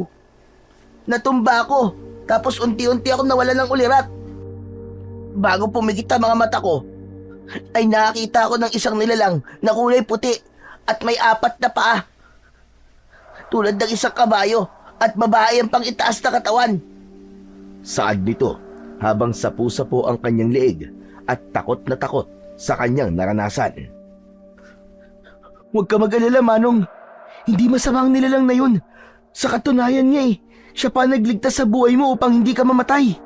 S3: Natumba ako, tapos unti-unti akong nawala ng ulirat. Bago pumigit ang mga mata ko, ay nakakita ako ng isang nilalang na kulay puti at may 4 na paa. Tulad ng isang kabayo at babae ang pang-itaas na katawan.
S2: Saad nito habang sapu-sapo ang kanyang leeg at takot na takot sa kanyang naranasan.
S4: Huwag ka mag-alala, Manong. Hindi masama ang nilalang na yun. Sa katunayan niya siya pa nagligtas sa buhay mo upang hindi ka mamatay.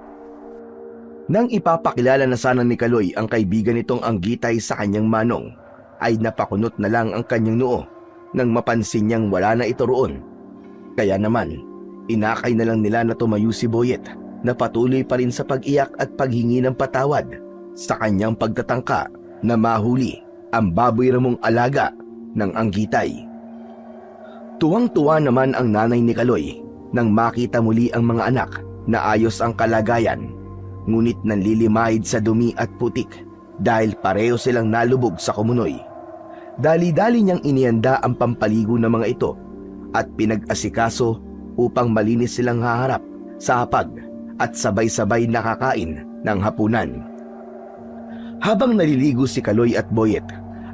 S2: Nang ipapakilala na sana ni Kaloy ang kaibigan nitong Anggitay sa kanyang manong, ay napakunot na lang ang kanyang noo nang mapansin niyang wala na ito roon. Kaya naman, inakay na lang nila na tumayo si Boyet na patuloy pa rin sa pag-iyak at paghingi ng patawad sa kanyang pagtatangka na mahuli ang baboy ramong alaga ng Anggitay. Tuwang-tuwa naman ang nanay ni Kaloy nang makita muli ang mga anak na ayos ang kalagayan, ngunit nanlilimahid sa dumi at putik dahil pareho silang nalubog sa kumunoy. Dali-dali niyang inianda ang pampaligo ng mga ito at pinag-asikaso upang malinis silang haharap sa hapag at sabay-sabay nakakain ng hapunan. Habang naliligo si Kaloy at Boyet,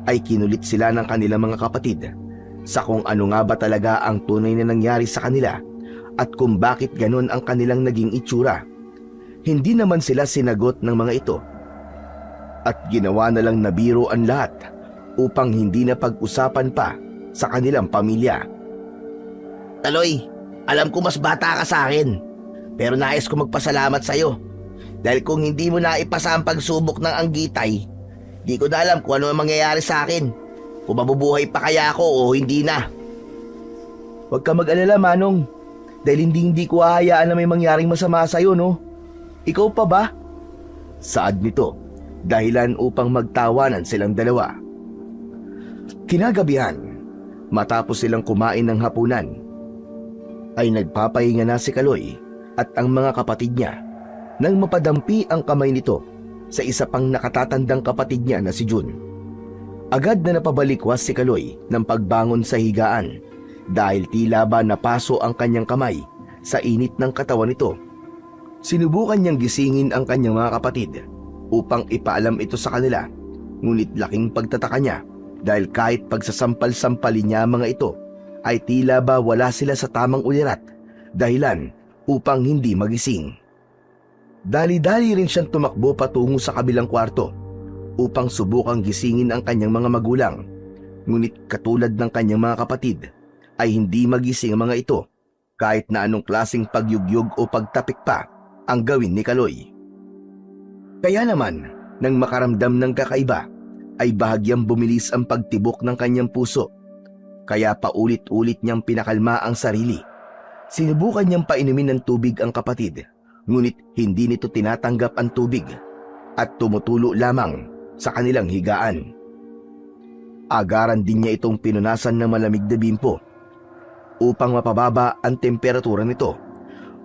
S2: ay kinulit sila ng kanilang mga kapatid sa kung ano nga ba talaga ang tunay na nangyari sa kanila at kung bakit ganon ang kanilang naging itsura. Hindi naman sila sinagot ng mga ito at ginawa na lang na biro ang lahat upang hindi na pag-usapan pa sa kanilang pamilya.
S3: Kaloy, alam ko mas bata ka sa akin, pero nais ko magpasalamat sa'yo. Dahil kung hindi mo na ipasa ang pagsubok ng anggitay, di ko na alam kung ano ang mangyayari sa akin. Kung mabubuhay pa kaya ako o hindi na.
S4: Huwag ka mag-alala, Manong. Dahil hindi ko hahayaan na may mangyaring masama sa'yo, no? Ikaw pa ba?
S2: Saad nito, dahilan upang magtawanan silang dalawa. Kinagabihan, matapos silang kumain ng hapunan, ay nagpapahinga na si Kaloy at ang mga kapatid niya nang mapadampi ang kamay nito sa isa pang nakatatandang kapatid niya na si Jun. Agad na napabalikwas si Kaloy ng pagbangon sa higaan dahil tila ba napaso ang kanyang kamay sa init ng katawan nito. Sinubukan niyang gisingin ang kanyang mga kapatid upang ipaalam ito sa kanila, ngunit laking pagtataka niya dahil kahit pagsasampal-sampalin niya mga ito ay tila ba wala sila sa tamang ulirat, dahilan upang hindi magising. Dali-dali rin siyang tumakbo patungo sa kabilang kwarto upang subukang gisingin ang kanyang mga magulang, ngunit katulad ng kanyang mga kapatid ay hindi magising ang mga ito kahit na anong klaseng pagyugyug o pagtapik pa ang gawin ni Kaloy. Kaya naman, nang makaramdam ng kakaiba, ay bahagyang bumilis ang pagtibok ng kanyang puso. Kaya paulit-ulit niyang pinakalma ang sarili. Sinubukan niyang painumin ng tubig ang kapatid, ngunit hindi nito tinatanggap ang tubig at tumutulo lamang sa kanilang higaan. Agaran din niya itong pinunasan ng malamig na bimpo upang mapababa ang temperatura nito.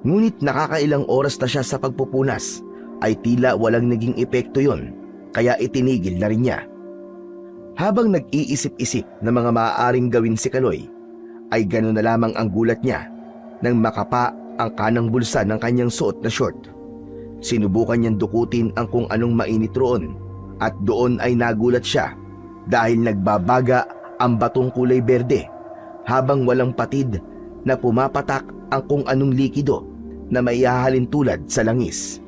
S2: Ngunit nakakailang oras na siya sa pagpupunas ay tila walang naging epekto yon, kaya itinigil na rin niya. Habang nag-iisip-isip na mga maaaring gawin si Kaloy, ay gano'n na lamang ang gulat niya nang makapa ang kanang bulsa ng kanyang suot na short. Sinubukan niyang dukutin ang kung anong mainit roon at doon ay nagulat siya dahil nagbabaga ang batong kulay berde habang walang patid na pumapatak ang kung anong likido na maihahalin tulad sa langis.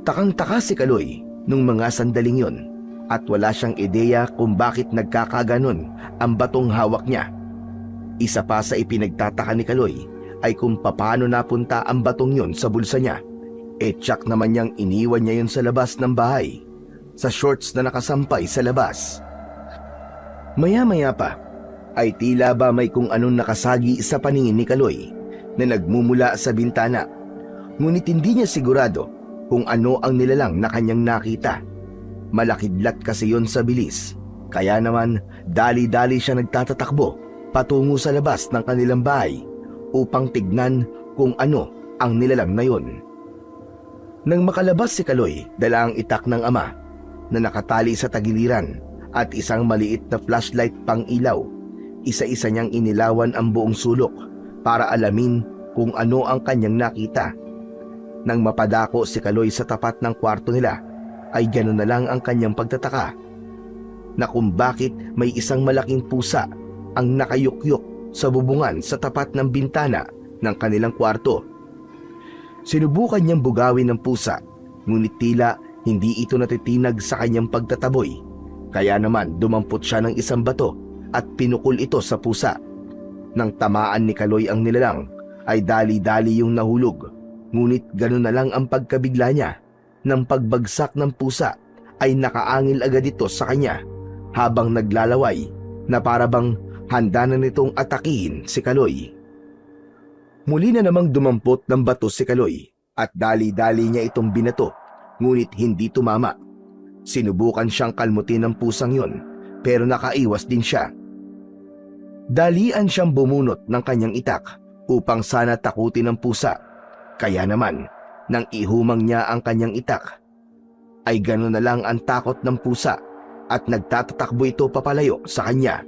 S2: Takang-taka si Kaloy nung mga sandaling yon at wala siyang ideya kung bakit nagkakaganon ang batong hawak niya. Isa pa sa ipinagtataka ni Kaloy ay kung paano napunta ang batong yon sa bulsa niya. Tsak naman niyang iniwan niya yon sa labas ng bahay, sa shorts na nakasampay sa labas. Maya-maya pa ay tila ba may kung anong nakasagi sa paningin ni Kaloy na nagmumula sa bintana, ngunit hindi niya sigurado kung ano ang nilalang na kanyang nakita. Malakidlat kasi yon sa bilis, kaya naman dali-dali siya nagtatatakbo patungo sa labas ng kanilang bahay upang tignan kung ano ang nilalang na yon. Nang makalabas si Kaloy, dala ang itak ng ama na nakatali sa tagiliran at isang maliit na flashlight pang ilaw. Isa-isa niyang inilawan ang buong sulok para alamin kung ano ang kanyang nakita. Nang mapadako si Kaloy sa tapat ng kwarto nila, ay gano'n na lang ang kanyang pagtataka na kung bakit may isang malaking pusa ang nakayukyuk sa bubungan sa tapat ng bintana ng kanilang kwarto. Sinubukan niyang bugawin ng pusa, ngunit tila hindi ito natitinag sa kanyang pagtataboy. Kaya naman dumampot siya ng isang bato at pinukol ito sa pusa. Nang tamaan ni Kaloy ang nilalang, ay dali-dali yung nahulog. Ngunit gano'n na lang ang pagkabigla niya. Nang pagbagsak ng pusa ay nakaangil agad ito sa kanya habang naglalaway na parabang handa na nitong atakihin si Kaloy. Muli na namang dumampot ng bato si Kaloy at dali-dali niya itong binato, ngunit hindi tumama. Sinubukan siyang kalmutin ng pusang yon pero nakaiwas din siya. Dalian siyang bumunot ng kanyang itak upang sana takutin ng pusa. Kaya naman, nang ihumang niya ang kanyang itak, ay gano'n na lang ang takot ng pusa at nagtatatakbo ito papalayo sa kanya.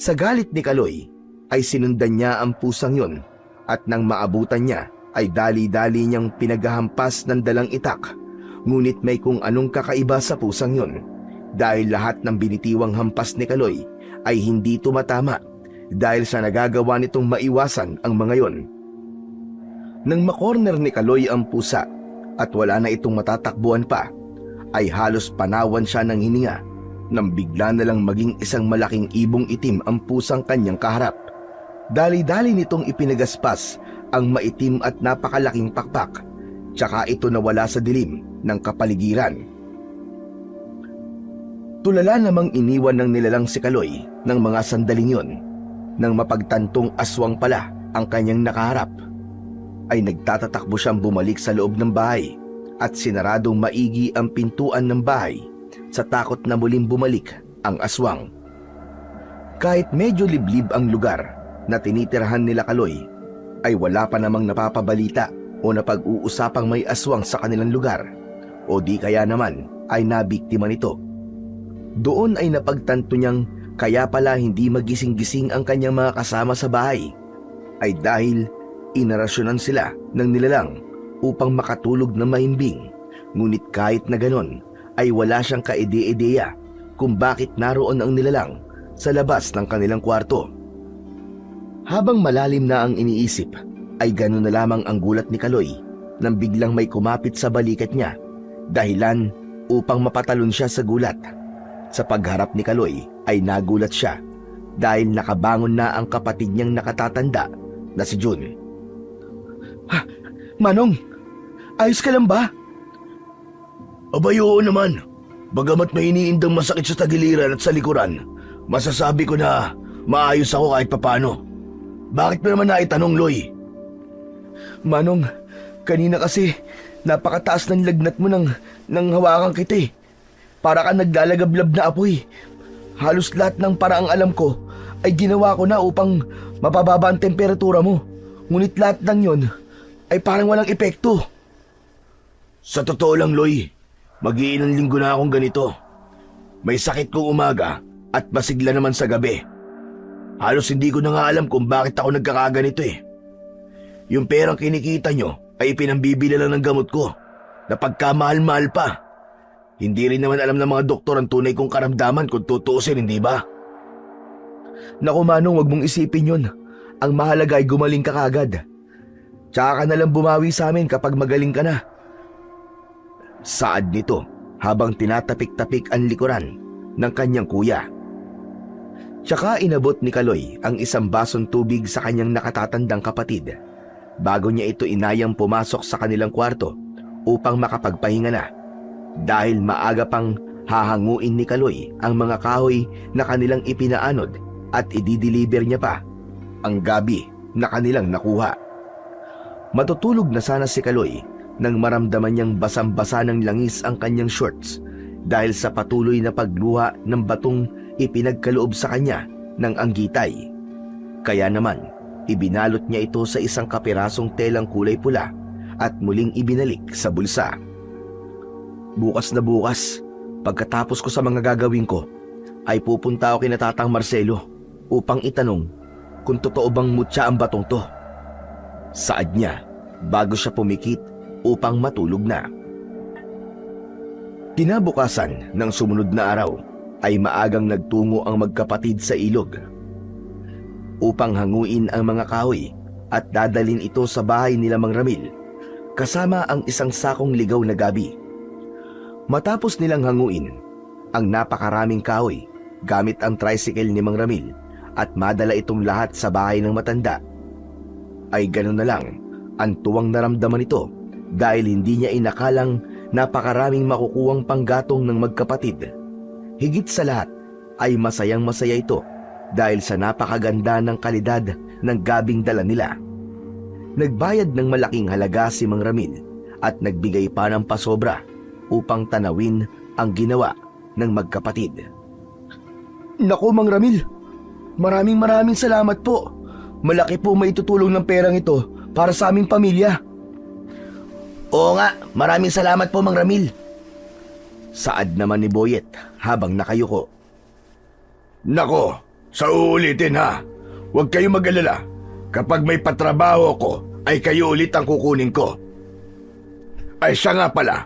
S2: Sa galit ni Kaloy, ay sinundan niya ang pusang yon at nang maabutan niya ay dali-dali niyang pinaghahampas ng dalang itak. Ngunit may kung anong kakaiba sa pusang yon dahil lahat ng binitiwang hampas ni Kaloy ay hindi tumatama dahil sa nagagawa nitong maiwasan ang mga yon. Nang makorner ni Kaloy ang pusa at wala na itong matatakbuhan pa, ay halos panawan siya ng hininga nang bigla na lang maging isang malaking ibong itim ang pusang kanyang kaharap. Dali-dali nitong ipinagaspas ang maitim at napakalaking pakpak, tsaka ito nawala sa dilim ng kapaligiran. Tulala namang iniwan ng nilalang si Kaloy ng mga sandaling yun. Nang mapagtantong aswang pala ang kanyang nakaharap, ay nagtatatakbo siyang bumalik sa loob ng bahay at sinaradong maigi ang pintuan ng bahay sa takot na muling bumalik ang aswang. Kahit medyo liblib ang lugar na tinitirhan nila Kaloy, ay wala pa namang napapabalita o napag-uusapang may aswang sa kanilang lugar, o di kaya naman ay nabiktima nito. Doon ay napagtanto niyang kaya pala hindi magising-gising ang kanyang mga kasama sa bahay ay dahil inarasyonan sila ng nilalang upang makatulog na mahimbing. Ngunit kahit na ganon ay wala siyang kaide-ideya kung bakit naroon ang nilalang sa labas ng kanilang kwarto. Habang malalim na ang iniisip ay ganon na lamang ang gulat ni Kaloy nang biglang may kumapit sa balikat niya, dahilan upang mapatalon siya sa gulat. Sa pagharap ni Kaloy ay nagulat siya dahil nakabangon na ang kapatid niyang nakatatanda na si Jun.
S4: Manong, ayos ka lang ba?
S1: Abay, oo naman. Bagamat may iniindang masakit sa tagiliran at sa likuran, masasabi ko na maayos ako kahit papano. Bakit mo naman naitanong, Loy?
S4: Manong, kanina kasi napakataas ng lagnat mo nang hawakan kita eh. Para ka naglalagablab na apoy. Halos lahat ng paraang alam ko ay ginawa ko na upang mapababa ang temperatura mo. Ngunit lahat ng yon ay parang walang epekto.
S1: Sa totoo lang, Loy, mag-iilang linggo na akong ganito. May sakit kong umaga at masigla naman sa gabi. Halos hindi ko na nga alam kung bakit ako nagkakaganito eh. Yung perang kinikita nyo ay ipinambibili lang ng gamot ko na pagkamahal-mahal pa. Hindi rin naman alam ng mga doktor ang tunay kong karamdaman kung tutuusin, hindi ba?
S4: Naku Manong, wag mong isipin yun. Ang mahalaga ay gumaling ka kagad. Tsaka ka na lang bumawi sa amin kapag magaling ka na.
S2: Saad nito habang tinatapik-tapik ang likuran ng kanyang kuya. Tsaka inabot ni Kaloy ang isang basong tubig sa kanyang nakatatandang kapatid bago niya ito inayang pumasok sa kanilang kwarto upang makapagpahinga na. Dahil maaga pang hahanguin ni Kaloy ang mga kahoy na kanilang ipinaanod at i-deliver niya pa ang gabi na kanilang nakuha. Matutulog na sana si Kaloy nang maramdaman niyang basang-basa ng langis ang kanyang shorts dahil sa patuloy na pagluha ng batong ipinagkaloob sa kanya ng anggitay. Kaya naman, ibinalot niya ito sa isang kapirasong telang kulay pula at muling ibinalik sa bulsa. Bukas na bukas, pagkatapos ko sa mga gagawin ko, ay pupunta ako kina Tatang Marcelo upang itanong kung totoo bang mutya ang batong to. Saad niya bago siya pumikit upang matulog na. Kinabukasan ng sumunod na araw ay maagang nagtungo ang magkapatid sa ilog upang hanguin ang mga kahoy at dadalin ito sa bahay nila Mang Ramil kasama ang isang sakong ligaw na gabi. Matapos nilang hanguin ang napakaraming kahoy gamit ang tricycle ni Mang Ramil at madala itong lahat sa bahay ng matanda, ay gano'n na lang ang tuwang naramdaman nito dahil hindi niya inakalang napakaraming makukuwang panggatong ng magkapatid. Higit sa lahat ay masayang masaya ito dahil sa napakaganda ng kalidad ng gabing dala nila. Nagbayad ng malaking halaga si Mang Ramil at nagbigay pa ng pasobra upang tanawin ang ginawa ng magkapatid.
S4: Naku Mang Ramil, maraming salamat po. Malaki po maitutulong ng perang ito para sa aming pamilya.
S3: Oo nga, maraming salamat po Mang Ramil.
S2: Saad naman ni Boyet habang nakayuko.
S1: Nako, sa uulitin ha. Huwag kayong mag-alala. Kapag may patrabaho ko, ay kayo ulit ang kukunin ko. Ay siya nga pala.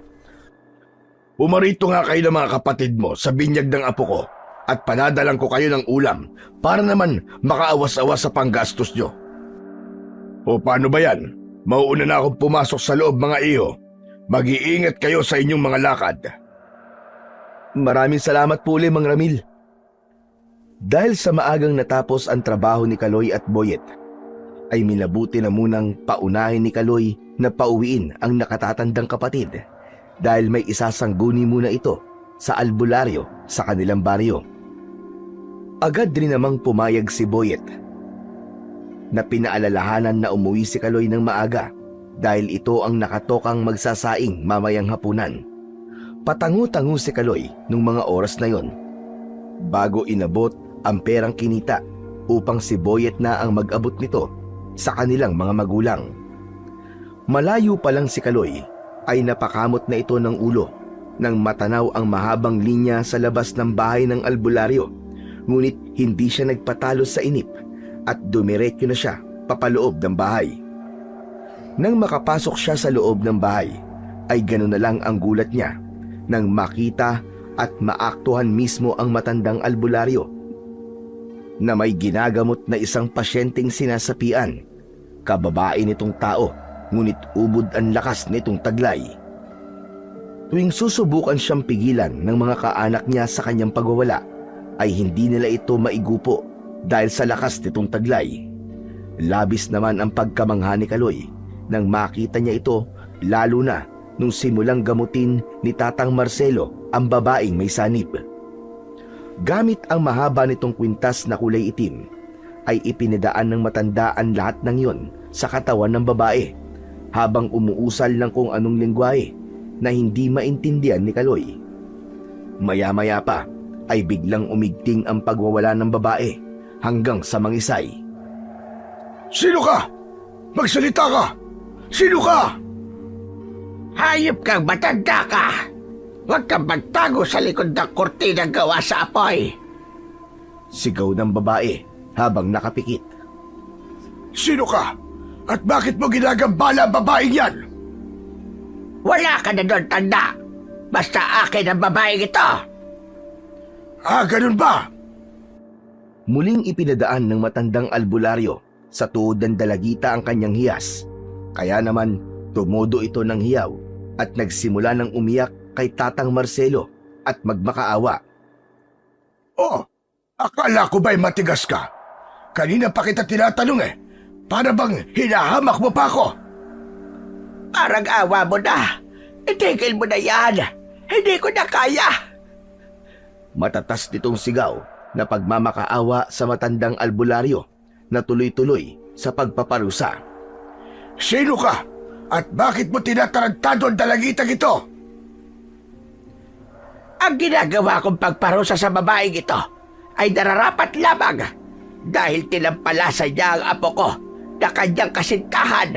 S1: Pumarito nga kayo ng mga kapatid mo sa binyag ng apo ko at panadalang ko kayo ng ulam para naman makaawas-awas sa panggastos nyo. O paano ba yan? Mauuna na akong pumasok sa loob mga iyo. Mag-iingat kayo sa inyong mga lakad.
S2: Maraming salamat po ulit, Mang Ramil. Dahil sa maagang natapos ang trabaho ni Kaloy at Boyet, ay minabuti na munang paunahin ni Kaloy na pauwiin ang nakatatandang kapatid dahil may isasangguni muna ito sa albularyo sa kanilang baryo. Agad rin namang pumayag si Boyet na pinaalalahanan na umuwi si Kaloy ng maaga dahil ito ang nakatokang magsasaing mamayang hapunan. Patango-tango si Kaloy nung mga oras na yon bago inabot ang perang kinita upang si Boyet na ang mag-abot nito sa kanilang mga magulang. Malayo pa lang si Kaloy ay napakamot na ito ng ulo nang matanaw ang mahabang linya sa labas ng bahay ng albularyo, ngunit hindi siya nagpatalo sa inip at dumiretso na siya papaloob ng bahay. Nang makapasok siya sa loob ng bahay ay ganoon na lang ang gulat niya nang makita at maaktuhan mismo ang matandang albularyo na may ginagamot na isang pasyenteng sinasapian. Kababae nitong tao, ngunit ubod ang lakas nitong taglay. Tuwing susubukan siyang pigilan ng mga kaanak niya sa kanyang pagwawala, ay hindi nila ito maigupo dahil sa lakas nitong taglay. Labis naman ang pagkamangha ni Kaloy nang makita niya ito, lalo na nung simulang gamutin ni Tatang Marcelo ang babaeng may sanib. Gamit ang mahaba nitong kwintas na kulay itim, ay ipinadaan ng matanda ang lahat ng yon sa katawan ng babae habang umuusal ng kung anong lengguwahe na hindi maintindihan ni Kaloy. Maya-maya pa ay biglang umigting ang pagwawala ng babae hanggang sa mangisay.
S1: Sino ka? Magsalita ka! Sino ka?
S3: Hayop kang matanda ka! Huwag kang magtago sa likod ng kortina gawa sa apoy!
S2: Sigaw ng babae habang nakapikit.
S1: Sino ka? At bakit mo ginagambala ang babaeng yan?
S3: Wala ka na doon, tanda! Basta akin ang babaeng ito!
S1: Ganun ba?
S2: Muling ipinadaan ng matandang albularyo sa tuhod ng dalagita ang kanyang hiyas. Kaya naman tumodo ito ng hiyaw at nagsimula ng umiyak kay Tatang Marcelo at magmakaawa.
S1: Oh, akala ko ba'y matigas ka? Kanina pa kita tinatanong para bang hinahamak mo pa ako?
S3: Parang awa mo na! Itigil mo na yan! Hindi ko na kaya!
S2: Matatas nitong sigaw na pagmamakaawa sa matandang albularyo na tuloy-tuloy sa pagpaparusa.
S1: Sino ka? At bakit mo tinatarantado ang dalagitang ito?
S3: Ang ginagawa kong pagparusa sa babaeng ito ay nararapat lamang dahil tinampalasan niya ang apo ko na kanyang kasintahan.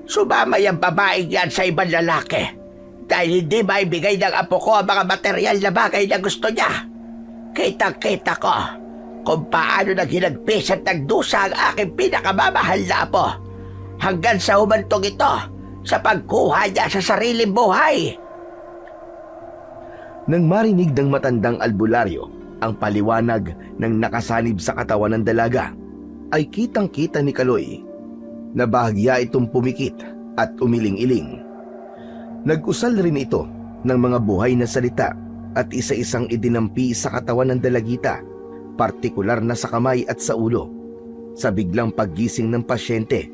S3: Sumamay ang babaeng yan sa ibang lalaki dahil hindi maibigay ng apo ko ang mga material na bagay na gusto niya. Kitang-kita ko kung paano naghinagpis at nagdusa ang aking pinakamamahal na apo hanggang sa humantong ito sa pagkuha niya sa sariling buhay.
S2: Nang marinig ng matandang albularyo ang paliwanag ng nakasanib sa katawan ng dalaga, ay kitang-kita ni Kaloy na bahagya itong pumikit at umiling-iling. Nag-usal rin ito ng mga buhay na salita at isa-isang idinampi sa katawan ng dalagita, partikular na sa kamay at sa ulo. Sa biglang paggising ng pasyente,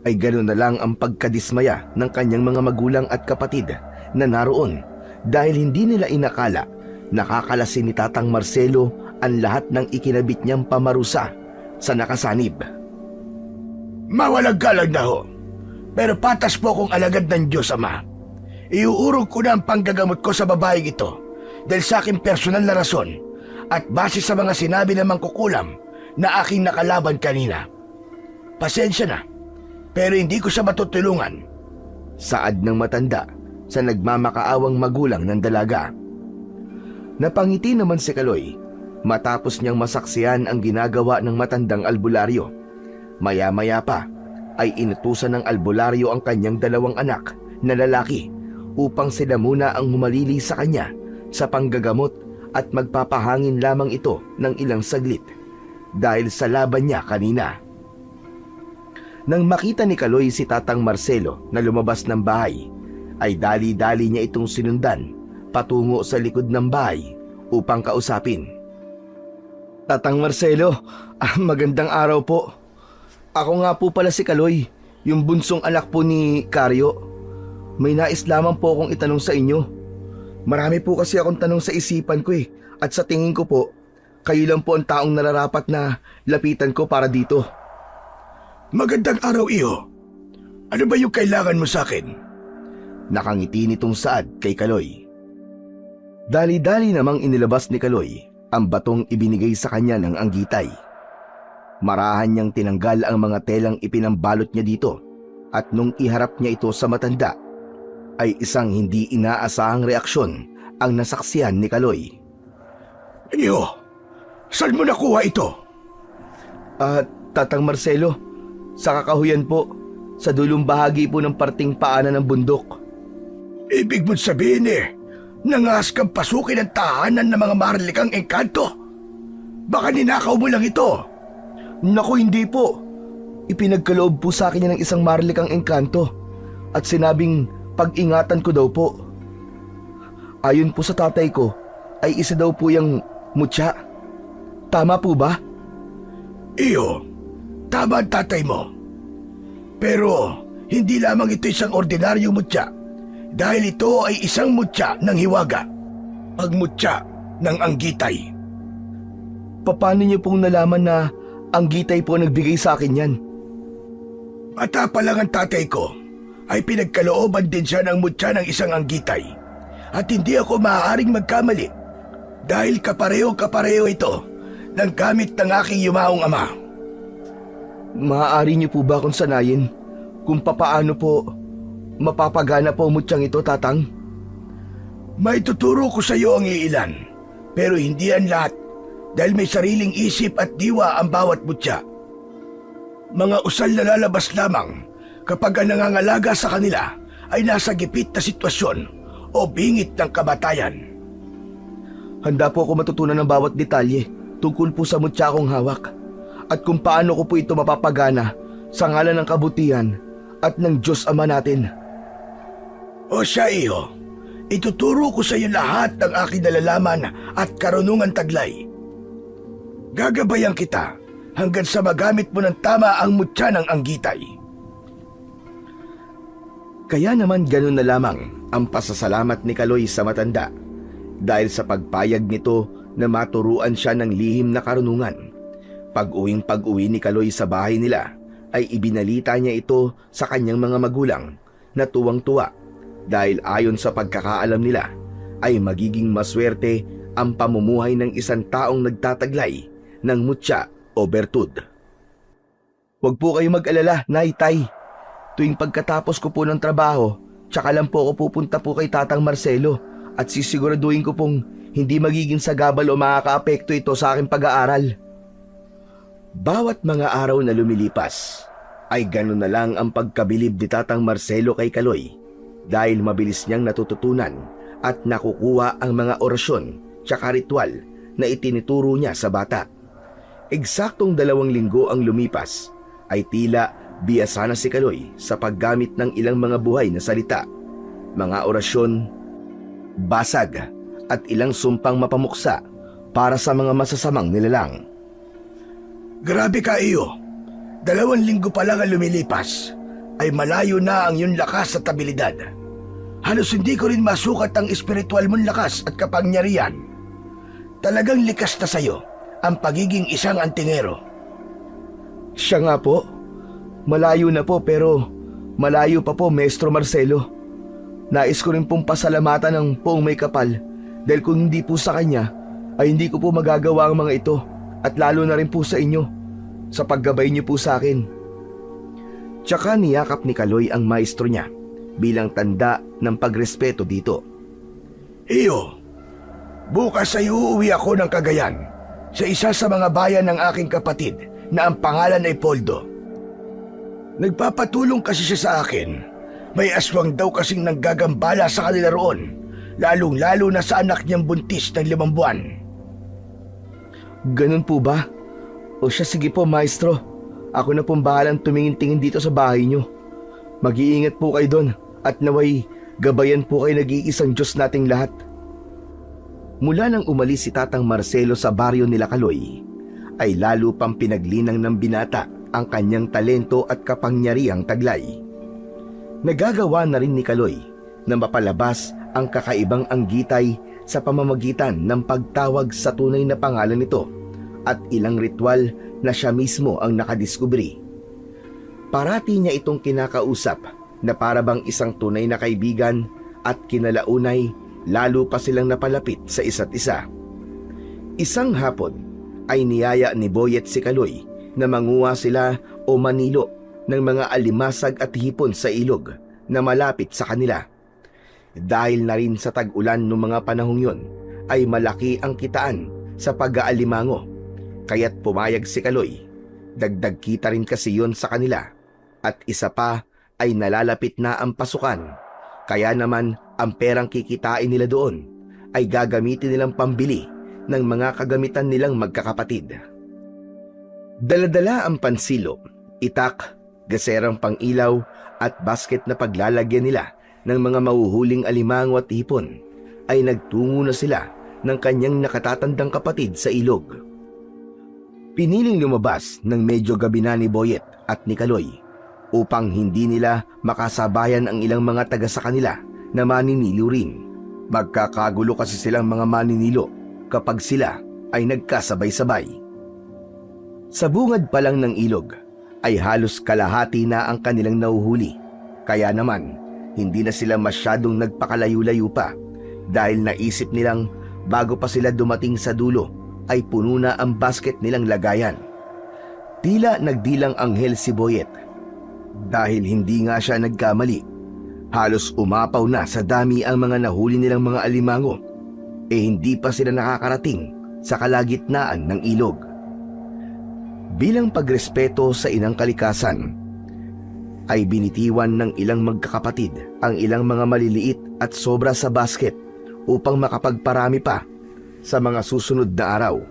S2: ay gano'n na lang ang pagkadismaya ng kanyang mga magulang at kapatid na naroon dahil hindi nila inakala nakakalasin ni Tatang Marcelo ang lahat ng ikinabit niyang pamarusa sa nakasanib.
S1: Mawalang galang na ho. Pero patas po akong alagad ng Diyos Ama. Iuurog ko na ang panggagamot ko sa babaeng ito dahil sa aking personal na rason at base sa mga sinabi ng mangkukulam na aking nakalaban kanina. Pasensya na, pero hindi ko siya matutulungan.
S2: Saad ng matanda sa nagmamakaawang magulang ng dalaga. Napangiti naman si Kaloy matapos niyang masaksihan ang ginagawa ng matandang albularyo. Maya-maya pa ay inutusan ng albularyo ang kanyang dalawang anak na lalaki upang sila muna ang humalili sa kanya sa panggagamot at magpapahangin lamang ito ng ilang saglit dahil sa laban niya kanina. Nang makita ni Kaloy si Tatang Marcelo na lumabas ng bahay, ay dali-dali niya itong sinundan patungo sa likod ng bahay upang kausapin.
S4: Tatang Marcelo, magandang araw po. Ako nga po pala si Kaloy, yung bunsong anak po ni Karyo. May nais lamang po akong itanong sa inyo. Marami po kasi akong tanong sa isipan ko at sa tingin ko po, kayo lang po ang taong nararapat na lapitan ko para dito.
S1: Magandang araw, Iho. Ano ba yung kailangan mo sa akin?
S2: Nakangiti nitong Saad kay Kaloy. Dali-dali namang inilabas ni Kaloy ang batong ibinigay sa kanya ng Anggitay. Marahan niyang tinanggal ang mga telang ipinambalot niya dito at nung iharap niya ito sa matanda, ay isang hindi inaasahang reaksyon ang nasaksihan ni Kaloy.
S1: Iho, saan mo nakuha ito?
S4: Tatang Marcelo, sa kakahuyan po, sa dulong bahagi po ng parting paanan ng bundok.
S1: Ibig mo't sabihin nangas kang pasukin ang tahanan ng mga maharlikang engkanto? Baka ninakaw mo lang ito.
S4: Naku, hindi po. Ipinagkaloob po sa akin niya ng isang maharlikang engkanto at sinabing pag-ingatan ko daw po. Ayon po sa tatay ko, ay isa daw po yung mutya. Tama po ba?
S1: Iyo, tama ang tatay mo. Pero hindi lamang ito isang ordinaryong mutya dahil ito ay isang mutya ng hiwaga, pagmutya ng Anggitay.
S4: Paano niyo pong nalaman na Anggitay po nagbigay sa akin yan?
S1: Bata pa lang ang tatay ko ay pinagkalooban din siya ng mutya ng isang Anggitay at hindi ako maaaring magkamali dahil kapareho ito ng gamit ng aking yumaong ama.
S4: Maaari niyo po ba akong sanayin kung papaano po mapapagana po mutyang ito, tatang?
S1: May tuturo ko sa iyo ang iilan, pero hindi ang lahat dahil may sariling isip at diwa ang bawat mutya. Mga usal na lalabas lamang kapag ang nangangalaga sa kanila ay nasa gipit na sitwasyon o bingit ng kamatayan.
S4: Handa po ako matutunan ng bawat detalye tungkol po sa mutya akong hawak at kung paano ko po ito mapapagana sa ngalan ng kabutihan at ng Diyos Ama natin.
S1: O siya, Iho, ituturo ko sa iyo lahat ng aking nalalaman at karunungan taglay. Gagabayan kita hanggang sa magamit mo ng tama ang mutya ng Anggitay.
S2: Kaya naman ganun na lamang ang pasasalamat ni Kaloy sa matanda dahil sa pagpayag nito na maturuan siya ng lihim na karunungan. Pag-uwi ni Kaloy sa bahay nila ay ibinalita niya ito sa kanyang mga magulang na tuwang-tuwa dahil ayon sa pagkakaalam nila ay magiging maswerte ang pamumuhay ng isang taong nagtataglay ng mutya o bertud.
S4: Huwag po kayo mag-alala, Nay, Tay. Tuwing pagkatapos ko po ng trabaho, tsaka lang po ako pupunta po kay Tatang Marcelo at sisiguraduhin ko pong hindi magiging sagabal o makakaapekto ito sa aking pag-aaral.
S2: Bawat mga araw na lumilipas ay ganun na lang ang pagkabilib ni Tatang Marcelo kay Kaloy dahil mabilis niyang natututunan at nakukuha ang mga orasyon tsaka ritual na itinuturo niya sa bata. Eksaktong 2 linggo ang lumipas ay tila biyasa na si Kaloy sa paggamit ng ilang mga buhay na salita, mga orasyon, basag at ilang sumpang mapamuksa para sa mga masasamang nilalang.
S1: Grabe ka, Iyo. 2 linggo pa lang ang lumilipas ay malayo na ang iyong lakas at abilidad. Halos hindi ko rin masukat ang espiritual mong lakas at kapangyarihan. Talagang likas na sa'yo ang pagiging isang antingero.
S4: Siya nga po. Malayo na po pero malayo pa po, Maestro Marcelo. Nais ko rin pong pasalamatan ng Poong May Kapal dahil kung hindi po sa kanya ay hindi ko po magagawa ang mga ito at lalo na rin po sa inyo sa paggabay niyo po sa akin.
S2: Tsaka niyakap ni Kaloy ang maestro niya bilang tanda ng pagrespeto dito.
S1: Iyo, bukas ay uuwi ako ng Cagayan sa isa sa mga bayan ng aking kapatid na ang pangalan ay Poldo. Nagpapatulong kasi siya sa akin. May aswang daw kasing nanggagambala sa kanila roon, lalong-lalo na sa anak niyang buntis ng 5 buwan.
S4: Ganun po ba? O siya, sige po, Maestro. Ako na pong bahalang tumingin-tingin dito sa bahay niyo. Mag-iingat po kayo doon at naway gabayan po kayo nag-iisang Diyos nating lahat.
S2: Mula nang umalis si Tatang Marcelo sa baryo nila Kaloy, ay lalo pang pinaglinang ng binata ang kanyang talento at kapangyarihang taglay. Nagagawa na rin ni Kaloy na mapalabas ang kakaibang anggitay sa pamamagitan ng pagtawag sa tunay na pangalan nito at ilang ritual na siya mismo ang nakadiskubre. Parati niya itong kinakausap na parabang isang tunay na kaibigan at kinalaunay lalo pa silang napalapit sa isa't isa. Isang hapon ay niyaya ni Boyet si Kaloy na manguha sila o manilo ng mga alimasag at hipon sa ilog na malapit sa kanila. Dahil na rin sa tag-ulan noong mga panahong yon ay malaki ang kitaan sa pag-aalimango, kaya't pumayag si Kaloy. Dagdag kita rin kasi yon sa kanila at isa pa ay nalalapit na ang pasukan, kaya naman ang perang kikitain nila doon ay gagamitin nilang pambili ng mga kagamitan nilang magkakapatid. Daladala ang pansilo, itak, gaserang pang-ilaw at basket na paglalagyan nila ng mga mahuhuling alimango at hipon, ay nagtungo na sila ng kanyang nakatatandang kapatid sa ilog. Piniling lumabas ng medyo gabi na ni Boyet at ni Kaloy upang hindi nila makasabayan ang ilang mga taga sa kanila na maninilo rin. Magkakagulo kasi silang mga maninilo kapag sila ay nagkasabay-sabay. Sa bungad pa lang ng ilog ay halos kalahati na ang kanilang nahuhuli, kaya naman hindi na sila masyadong nagpakalayo-layo pa dahil naisip nilang bago pa sila dumating sa dulo ay puno na ang basket nilang lagayan. Tila nagdilang anghel si Boyet dahil hindi nga siya nagkamali. Halos umapaw na sa dami ang mga nahuli nilang mga alimango, hindi pa sila nakakarating sa kalagitnaan ng ilog. Bilang pagrespeto sa inang kalikasan, ay binitiwan ng ilang magkakapatid ang ilang mga maliliit at sobra sa basket upang makapagparami pa sa mga susunod na araw.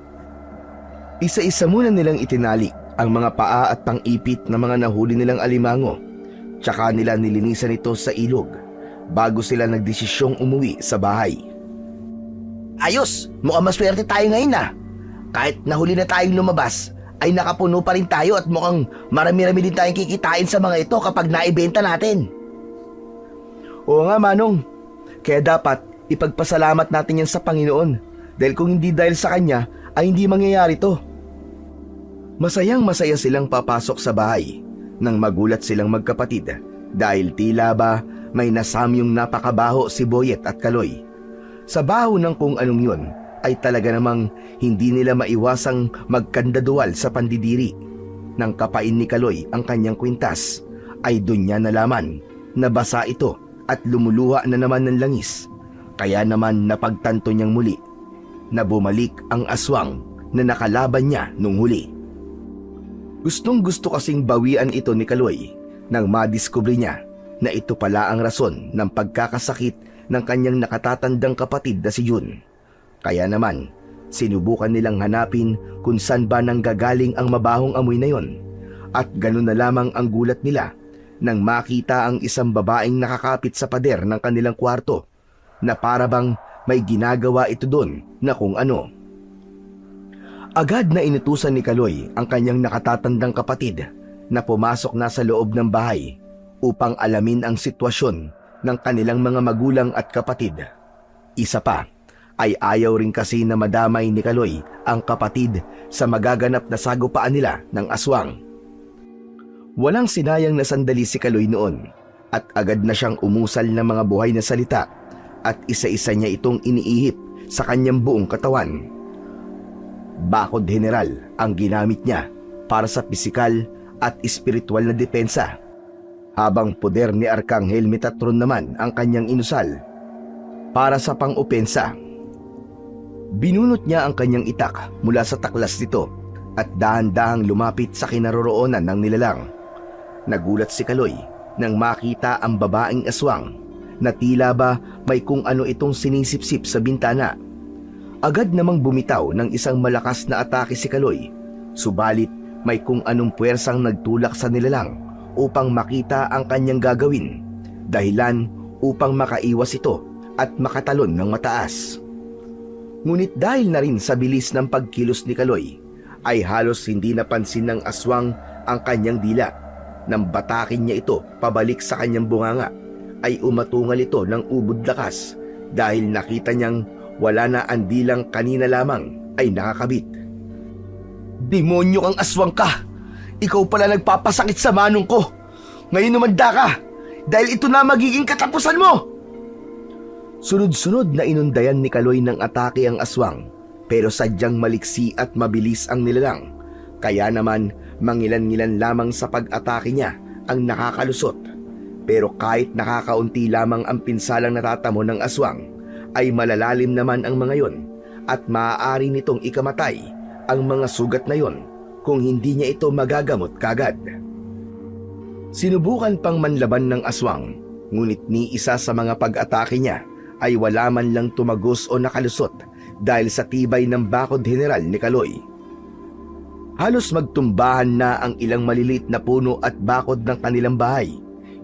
S2: Isa-isa muna nilang itinali ang mga paa at pang-ipit na mga nahuli nilang alimango, tsaka nila nilinisan ito sa ilog bago sila nagdesisyong umuwi sa bahay.
S3: Ayos! Mukhang maswerte tayo ngayon na. Kahit nahuli na tayong lumabas, ay nakapuno pa rin tayo at mukhang marami-rami din tayong kikitain sa mga ito kapag naibenta natin.
S4: Oo nga, Manong. Kaya dapat ipagpasalamat natin yan sa Panginoon, dahil kung hindi dahil sa Kanya ay hindi mangyayari to.
S2: Masayang masaya silang papasok sa bahay nang magulat silang magkapatid dahil tila ba may nasamyong napakabaho si Boyet at Kaloy. Sa baho ng kung anong yun ay talaga namang hindi nila maiwasang magkandadual sa pandidiri. Nang kapain ni Kaloy ang kanyang kwintas ay doon niya nalaman na basa ito at lumuluha na naman ng langis. Kaya naman napagtanto niyang muli na bumalik ang aswang na nakalaban niya nung huli. Gustong gusto kasing bawian ito ni Kaloy nang madiskubre niya na ito pala ang rason ng pagkakasakit ng kanyang nakatatandang kapatid na si Jun. Kaya naman, sinubukan nilang hanapin kung saan ba nanggagaling ang mabahong amoy na yon, at ganun na lamang ang gulat nila nang makita ang isang babaeng nakakapit sa pader ng kanilang kwarto na parabang may ginagawa ito doon na kung ano. Agad na inutusan ni Kaloy ang kanyang nakatatandang kapatid na pumasok na sa loob ng bahay upang alamin ang sitwasyon ng kanilang mga magulang at kapatid. Isa pa, ay ayaw rin kasi na madamay ni Kaloy ang kapatid sa magaganap na sagupaan nila ng aswang. Walang sinayang na sandali si Kaloy noon at agad na siyang umusal ng mga buhay na salita at isa-isa niya itong iniihip sa kanyang buong katawan. Bakod general ang ginamit niya para sa pisikal at espiritual na depensa, habang poder ni Arkanghel Metatron naman ang kanyang inusal para sa pang-opensa. Binunot niya ang kanyang itak mula sa taklas nito at dahan-dahang lumapit sa kinaroroonan ng nilalang. Nagulat si Kaloy nang makita ang babaeng aswang na tila ba may kung ano itong sinisipsip sa bintana. Agad namang bumitaw ng isang malakas na atake si Kaloy, subalit may kung anong puwersang nagtulak sa nilalang upang makita ang kanyang gagawin, dahilan upang makaiwas ito at makatalon ng mataas. Ngunit dahil na rin sa bilis ng pagkilos ni Kaloy, ay halos hindi napansin ng aswang ang kanyang dila. Nang batakin niya ito pabalik sa kanyang bunganga, ay umatungal ito ng ubod lakas dahil nakita niyang wala na ang dilang kanina lamang ay nakakabit.
S4: Demonyo kang aswang ka! Ikaw pala nagpapasakit sa manong ko! Ngayon umanda ka! Dahil ito na magiging katapusan mo!
S2: Sunod-sunod na inundayan ni Kaloy ng atake ang aswang, pero sadyang maliksi at mabilis ang nilalang. Kaya naman mangilan-ngilan lamang sa pag-atake niya ang nakakalusot. Pero kahit nakakaunti lamang ang pinsalang natatamo ng aswang, ay malalalim naman ang mga yon at maaari nitong ikamatay ang mga sugat na yon kung hindi niya ito magagamot kagad. Sinubukan pang manlaban ng aswang, ngunit ni isa sa mga pag-atake niya ay wala man lang tumagos o nakalusot dahil sa tibay ng bakod general ni Kaloy. Halos magtumbahan na ang ilang maliliit na puno at bakod ng kanilang bahay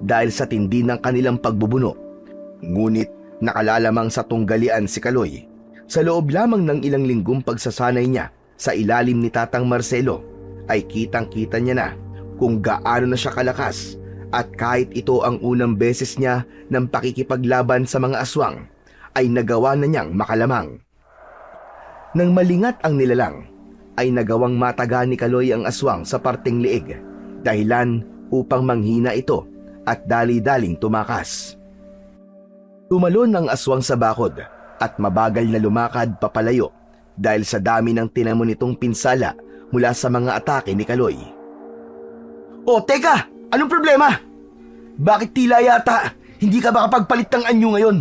S2: dahil sa tindi ng kanilang pagbubuno. Ngunit nakalalamang sa tunggalian si Kaloy. Sa loob lamang ng ilang linggong pagsasanay niya sa ilalim ni Tatang Marcelo, ay kitang-kita niya na kung gaano na siya kalakas, at kahit ito ang unang beses niya ng pakikipaglaban sa mga aswang, ay nagawa na niyang makalamang. Nang malingat ang nilalang, ay nagawang mataga ni Kaloy ang aswang sa parteng liig, dahilan upang manghina ito at dali-daling tumakas. Tumalon ang aswang sa bakod at mabagal na lumakad papalayo dahil sa dami ng tinamo nitong pinsala mula sa mga atake ni Kaloy.
S4: O teka! Anong problema? Bakit tila yata hindi ka makapagpalit ng anyo ngayon?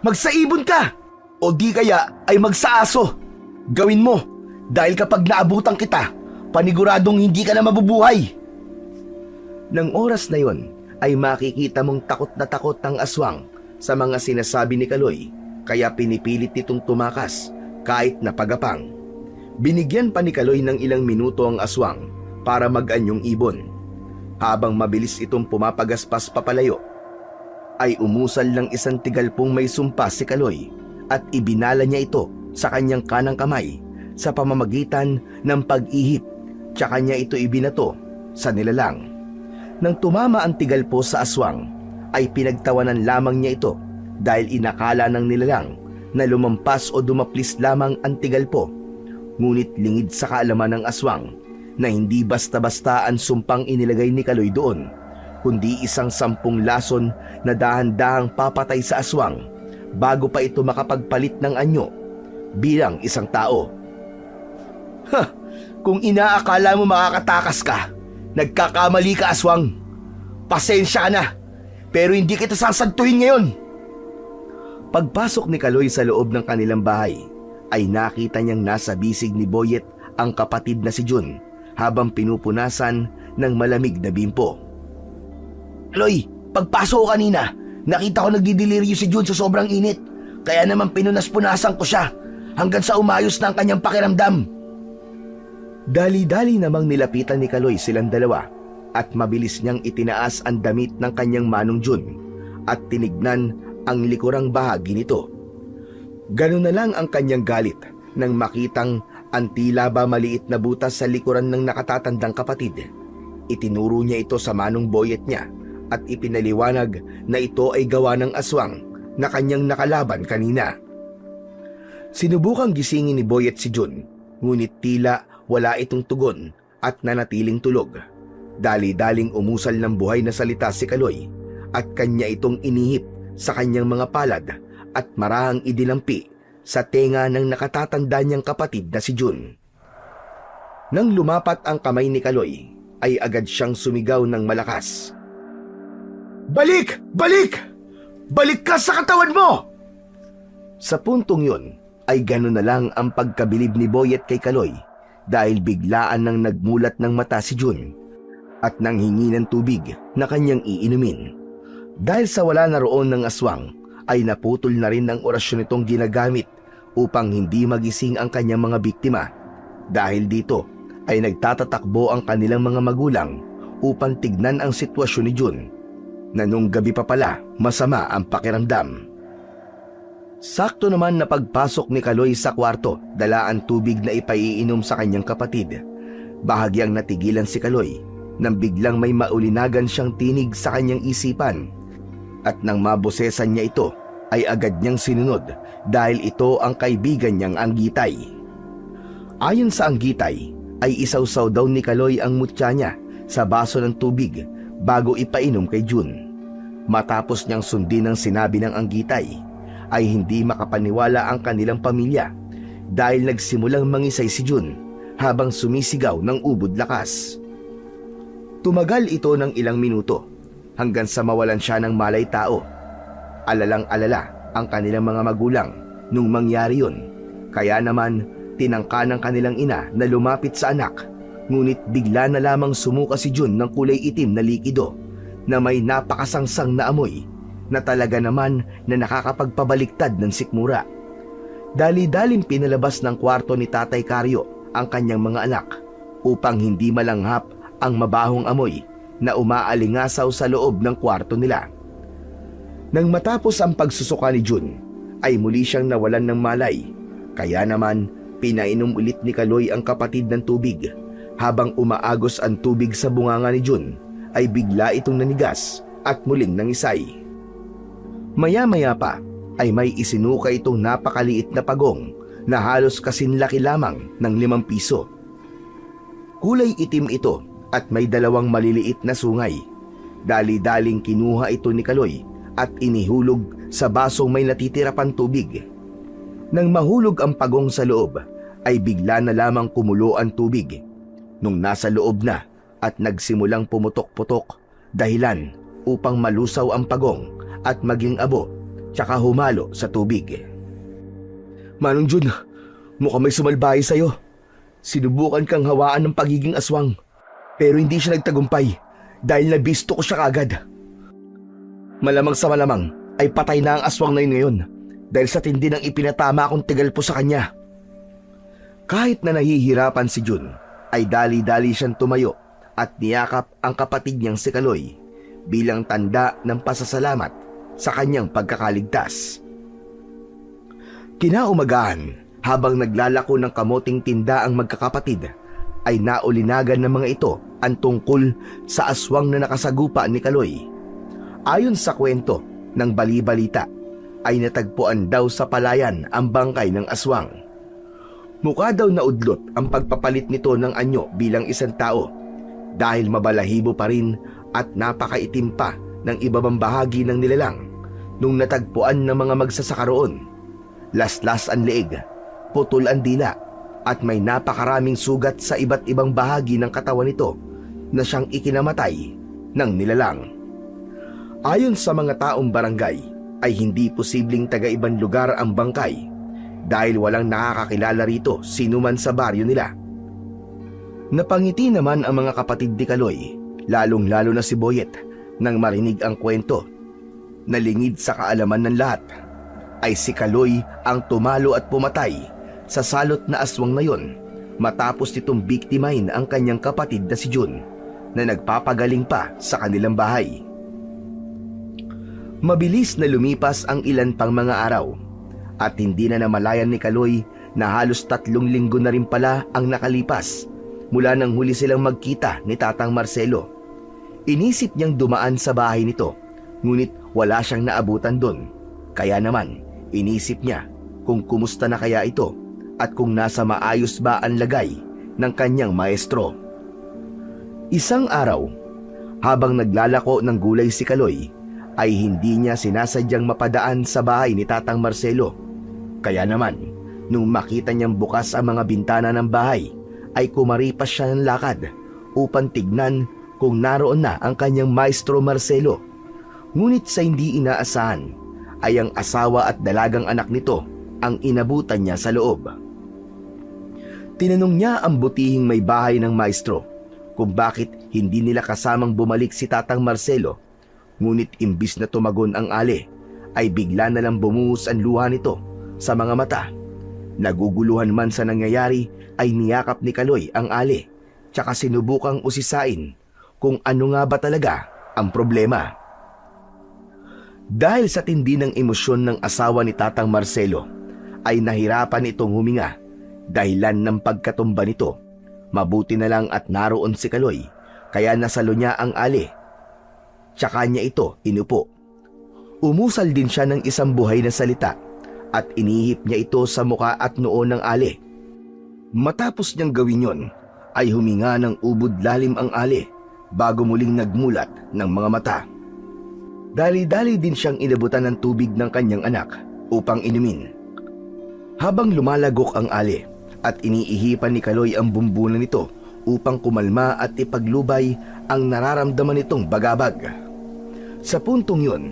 S4: Magsaibon ka! O di kaya ay magsaaso? Gawin mo, dahil kapag naabutan kita, paniguradong hindi ka na mabubuhay.
S2: Nang oras na yon, ay makikita mong takot na takot ang aswang sa mga sinasabi ni Kaloy, kaya pinipilit nitong tumakas kahit napagapang. Binigyan pa ni Kaloy ng ilang minuto ang aswang para mag-anyong ibon. Habang mabilis itong pumapagaspas papalayo, ay umusal ng isang tigalpong may sumpa si Kaloy at ibinala niya ito sa kanyang kanang kamay sa pamamagitan ng pag-ihip, tsaka niya ito ibinato sa nilalang. Nang tumama ang tigalpo sa aswang, ay pinagtawanan lamang niya ito dahil inakala ng nilalang na lumampas o dumaplis lamang ang tigalpo. Ngunit lingid sa kaalaman ng aswang na hindi basta-basta ang sumpang inilagay ni Kaloy doon, kundi isang 10 lason na dahan-dahang papatay sa aswang bago pa ito makapagpalit ng anyo bilang isang tao.
S4: Kung inaakala mo makakatakas ka, nagkakamali ka, aswang. Pasensya ka na, pero hindi kita sasantuhin ngayon.
S2: Pagpasok ni Kaloy sa loob ng kanilang bahay, ay nakita niyang nasa bisig ni Boyet ang kapatid na si Jun habang pinupunasan ng malamig na bimpo.
S4: Kaloy, pagpasok ko kanina, nakita ko nagdidiliryo si Jun sa sobrang init. Kaya naman pinunas-punasan ko siya hanggang sa umayos na ang kanyang pakiramdam.
S2: Dali-dali namang nilapitan ni Kaloy silang dalawa at mabilis niyang itinaas ang damit ng kanyang manong Jun at tinignan ang likurang bahagi nito. Ganun na lang ang kanyang galit nang makitang ang tila ba maliit na butas sa likuran ng nakatatandang kapatid. Itinuro niya ito sa manong Boyet niya at ipinaliwanag na ito ay gawa ng aswang na kanyang nakalaban kanina. Sinubukang gisingin ni Boyet si Jun, ngunit tila wala itong tugon at nanatiling tulog. Dali-daling umusal ng buhay na salita si Kaloy at kanya itong inihip sa kanyang mga palad at marahang idinampi sa tenga ng nakatatanda niyang kapatid na si Jun. Nang lumapat ang kamay ni Kaloy, ay agad siyang sumigaw ng malakas.
S4: Balik! Balik! Balik ka sa katawan mo!
S2: Sa puntong yun, ay gano'n na lang ang pagkabilib ni Boyet kay Kaloy dahil biglaan nang nagmulat ng mata si Jun at nang hingi ng tubig na kanyang iinumin. Dahil sa wala na roon ng aswang, ay naputol na rin ang orasyon nitong ginagamit upang hindi magising ang kanyang mga biktima. Dahil dito ay nagtatatakbo ang kanilang mga magulang upang tignan ang sitwasyon ni Jun, na nung gabi pa pala masama ang pakiramdam. Sakto naman na pagpasok ni Kaloy sa kwarto, dala ang tubig na ipaiinom sa kanyang kapatid. Bahagyang natigilan si Kaloy nang biglang may maulinagan siyang tinig sa kanyang isipan. At nang mabosesan niya ito, ay agad niyang sinunod dahil ito ang kaibigan niyang Anggitay. Ayon sa Anggitay, ay isawsaw daw ni Kaloy ang mutya niya sa baso ng tubig bago ipainom kay Jun. Matapos niyang sundin ang sinabi ng Anggitay, ay hindi makapaniwala ang kanilang pamilya dahil nagsimulang mangisay si Jun habang sumisigaw ng ubod lakas. Tumagal ito ng ilang minuto hanggang sa mawalan siya ng malay tao. Alalang-alala ang kanilang mga magulang nung mangyari yun. Kaya naman tinangka ng kanilang ina na lumapit sa anak, ngunit bigla na lamang sumuka si Jun ng kulay itim na likido na may napakasangsang na amoy na talaga naman na nakakapagpabaliktad ng sikmura. Dali-daling pinalabas ng kwarto ni Tatay Karyo ang kanyang mga anak upang hindi malanghap ang mabahong amoy na umaalingasaw sa loob ng kwarto nila. Nang matapos ang pagsusuka ni Jun, ay muli siyang nawalan ng malay. Kaya naman pinainom ulit ni Kaloy ang kapatid ng tubig. Habang umaagos ang tubig sa bunganga ni Jun, ay bigla itong nanigas at muling nangisay. Maya-maya pa ay may isinuka itong napakaliit na pagong na halos kasinlaki lamang ng 5 piso. Kulay itim ito at may 2 maliliit na sungay. Dali-daling kinuha ito ni Kaloy at inihulog sa basong may natitira pang tubig. Nang mahulog ang pagong sa loob, ay bigla na lamang kumulo ang tubig. Nung nasa loob na at nagsimulang pumutok-putok, dahilan upang malusaw ang pagong at maging abo tsaka humalo sa tubig. Manong Jun, mukhang may sumalbahe sa'yo. Sinubukan kang hawaan ng pagiging aswang, pero hindi siya nagtagumpay dahil nabisto ko siya kagad. Malamang sa malamang ay patay na ang aswang na yun ngayon dahil sa tindi ng ipinatama akong tigal po sa kanya. Kahit na nahihirapan si Jun, ay dali-dali siyang tumayo at niyakap ang kapatid niyang si Kaloy bilang tanda ng pasasalamat sa kanyang pagkakaligtas. Kinaumagahan, habang naglalako ng kamoting tinda ang magkakapatid, ay naulinagan ng mga ito ang tungkol sa aswang na nakasagupa ni Kaloy. Ayon sa kwento ng bali-balita, ay natagpuan daw sa palayan ang bangkay ng aswang. Mukha daw na udlot ang pagpapalit nito ng anyo bilang isang tao dahil mabalahibo pa rin at napakaitim pa ng ibabang bahagi ng nilalang nung natagpuan ng mga magsasaka roon. Laslas ang leeg, putol ang dila at may napakaraming sugat sa iba't ibang bahagi ng katawan nito na siyang ikinamatay ng nilalang. Ayon sa mga taong barangay ay hindi posibleng taga-ibang lugar ang bangkay dahil walang nakakakilala rito sino man sa baryo nila. Napangiti naman ang mga kapatid ni Kaloy, lalong-lalo na si Boyet, nang marinig ang kwento. Nalingid sa kaalaman ng lahat ay si Kaloy ang tumalo at pumatay sa salot na aswang na yon matapos nitong biktimahin ang kanyang kapatid na si Jun na nagpapagaling pa sa kanilang bahay. Mabilis na lumipas ang ilan pang mga araw at hindi na namalayan ni Kaloy na halos 3 linggo na rin pala ang nakalipas mula nang huli silang magkita ni Tatang Marcelo. Inisip niyang dumaan sa bahay nito, ngunit wala siyang naabutan doon. Kaya naman, inisip niya kung kumusta na kaya ito at kung nasa maayos ba ang lagay ng kanyang maestro. Isang araw, habang naglalako ng gulay si Kaloy, ay hindi niya sinasadyang mapadaan sa bahay ni Tatang Marcelo. Kaya naman, nung makita niyang bukas ang mga bintana ng bahay, ay kumaripas siya ng lakad upang tignan kung naroon na ang kanyang maestro Marcelo. Ngunit sa hindi inaasahan, ay ang asawa at dalagang anak nito ang inabutan niya sa loob. Tinanong niya ang butihing may bahay ng maestro kung bakit hindi nila kasamang bumalik si Tatang Marcelo, ngunit imbis na tumagon ang ale, ay bigla na lang bumuhos ang luha nito sa mga mata. Naguguluhan man sa nangyayari, ay niyakap ni Kaloy ang ale, tsaka sinubukang usisain kung ano nga ba talaga ang problema. Dahil sa tindi ng emosyon ng asawa ni Tatang Marcelo, ay nahirapan itong huminga dahilan ng pagkatumba nito. Mabuti na lang at naroon si Kaloy, kaya nasalo niya ang ali. Tsaka niya ito inupo. Umusal din siya ng isang buhay na salita at inihip niya ito sa muka at noo ng ali. Matapos niyang gawin yon, ay huminga ng ubod lalim ang ali bago muling nagmulat ng mga mata. Dali-dali din siyang inabutan ng tubig ng kanyang anak upang inumin. Habang lumalagok ang ali at iniihipan ni Kaloy ang bumbunan nito upang kumalma at ipaglubay ang nararamdaman nitong bagabag. Sa puntong yun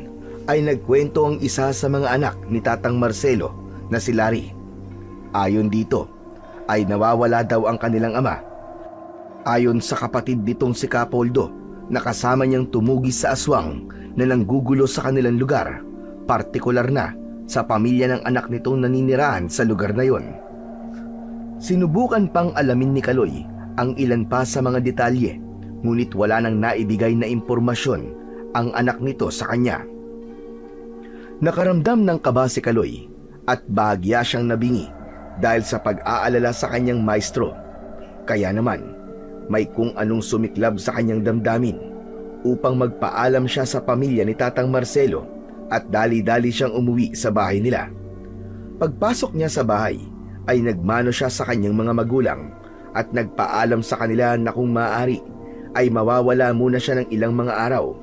S2: ay nagkwento ang isa sa mga anak ni Tatang Marcelo na si Larry. Ayon dito ay nawawala daw ang kanilang ama. Ayon sa kapatid nitong si Capoldo na kasama niyang tumugis sa aswang na nanggugulo sa kanilang lugar, partikular na sa pamilya ng anak nitong naninirahan sa lugar na yon. Sinubukan pang alamin ni Kaloy ang ilan pa sa mga detalye, ngunit wala nang naibigay na impormasyon ang anak nito sa kanya. Nakaramdam ng kaba si Kaloy at bahagya siyang nabingi dahil sa pag-aalala sa kanyang maestro. Kaya naman, may kung anong sumiklab sa kanyang damdamin upang magpaalam siya sa pamilya ni Tatang Marcelo at dali-dali siyang umuwi sa bahay nila. Pagpasok niya sa bahay ay nagmano siya sa kanyang mga magulang at nagpaalam sa kanila na kung maaari ay mawawala muna siya ng ilang mga araw.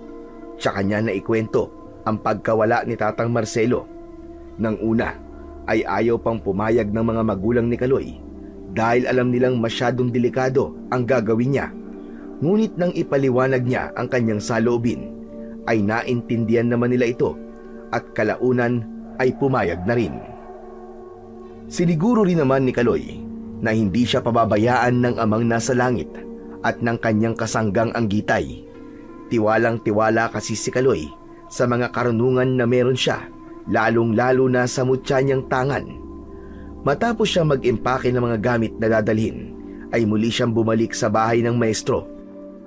S2: Tsaka niya naikwento ang pagkawala ni Tatang Marcelo. Nang una ay ayaw pang pumayag ng mga magulang ni Kaloy dahil alam nilang masyadong delikado ang gagawin niya. Ngunit nang ipaliwanag niya ang kanyang saloobin, ay naintindihan naman nila ito at kalaunan ay pumayag na rin. Siniguro rin naman ni Kaloy na hindi siya pababayaan ng amang nasa langit at ng kanyang kasanggang Anggitay. Tiwalang-tiwala kasi si Kaloy sa mga karunungan na meron siya, lalong-lalo na sa mutya niyang tangan. Matapos siya mag-impake ng mga gamit na dadalhin, ay muli siyang bumalik sa bahay ng maestro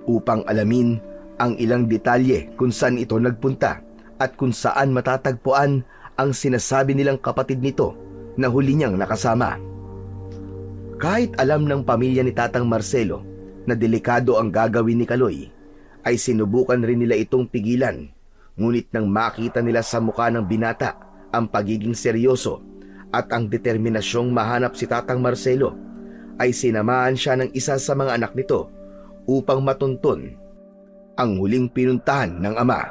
S2: upang alamin ang ilang detalye kung saan ito nagpunta at kung saan matatagpuan ang sinasabi nilang kapatid nito na huli niyang nakasama. Kahit alam ng pamilya ni Tatang Marcelo na delikado ang gagawin ni Kaloy, ay sinubukan rin nila itong pigilan. Ngunit nang makita nila sa mukha ng binata ang pagiging seryoso at ang determinasyong mahanap si Tatang Marcelo, ay sinamahan siya ng isa sa mga anak nito upang matuntun ang huling pinuntahan ng ama.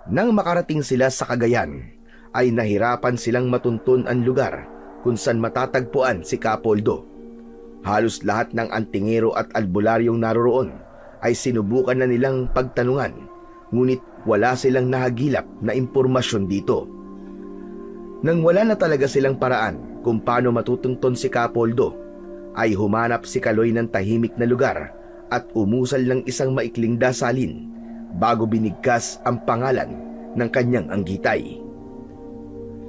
S2: Nang makarating sila sa Cagayan, ay nahirapan silang matuntun ang lugar kung saan matatagpuan si Capoldo. Halos lahat ng antingero at albularyong naroroon ay sinubukan na nilang pagtanungan, ngunit wala silang nahagilap na impormasyon dito. Nang wala na talaga silang paraan kung paano matutunton si Capoldo, ay humanap si Kaloy ng tahimik na lugar at umusal ng isang maikling dasalin bago binigkas ang pangalan ng kanyang Anggitay.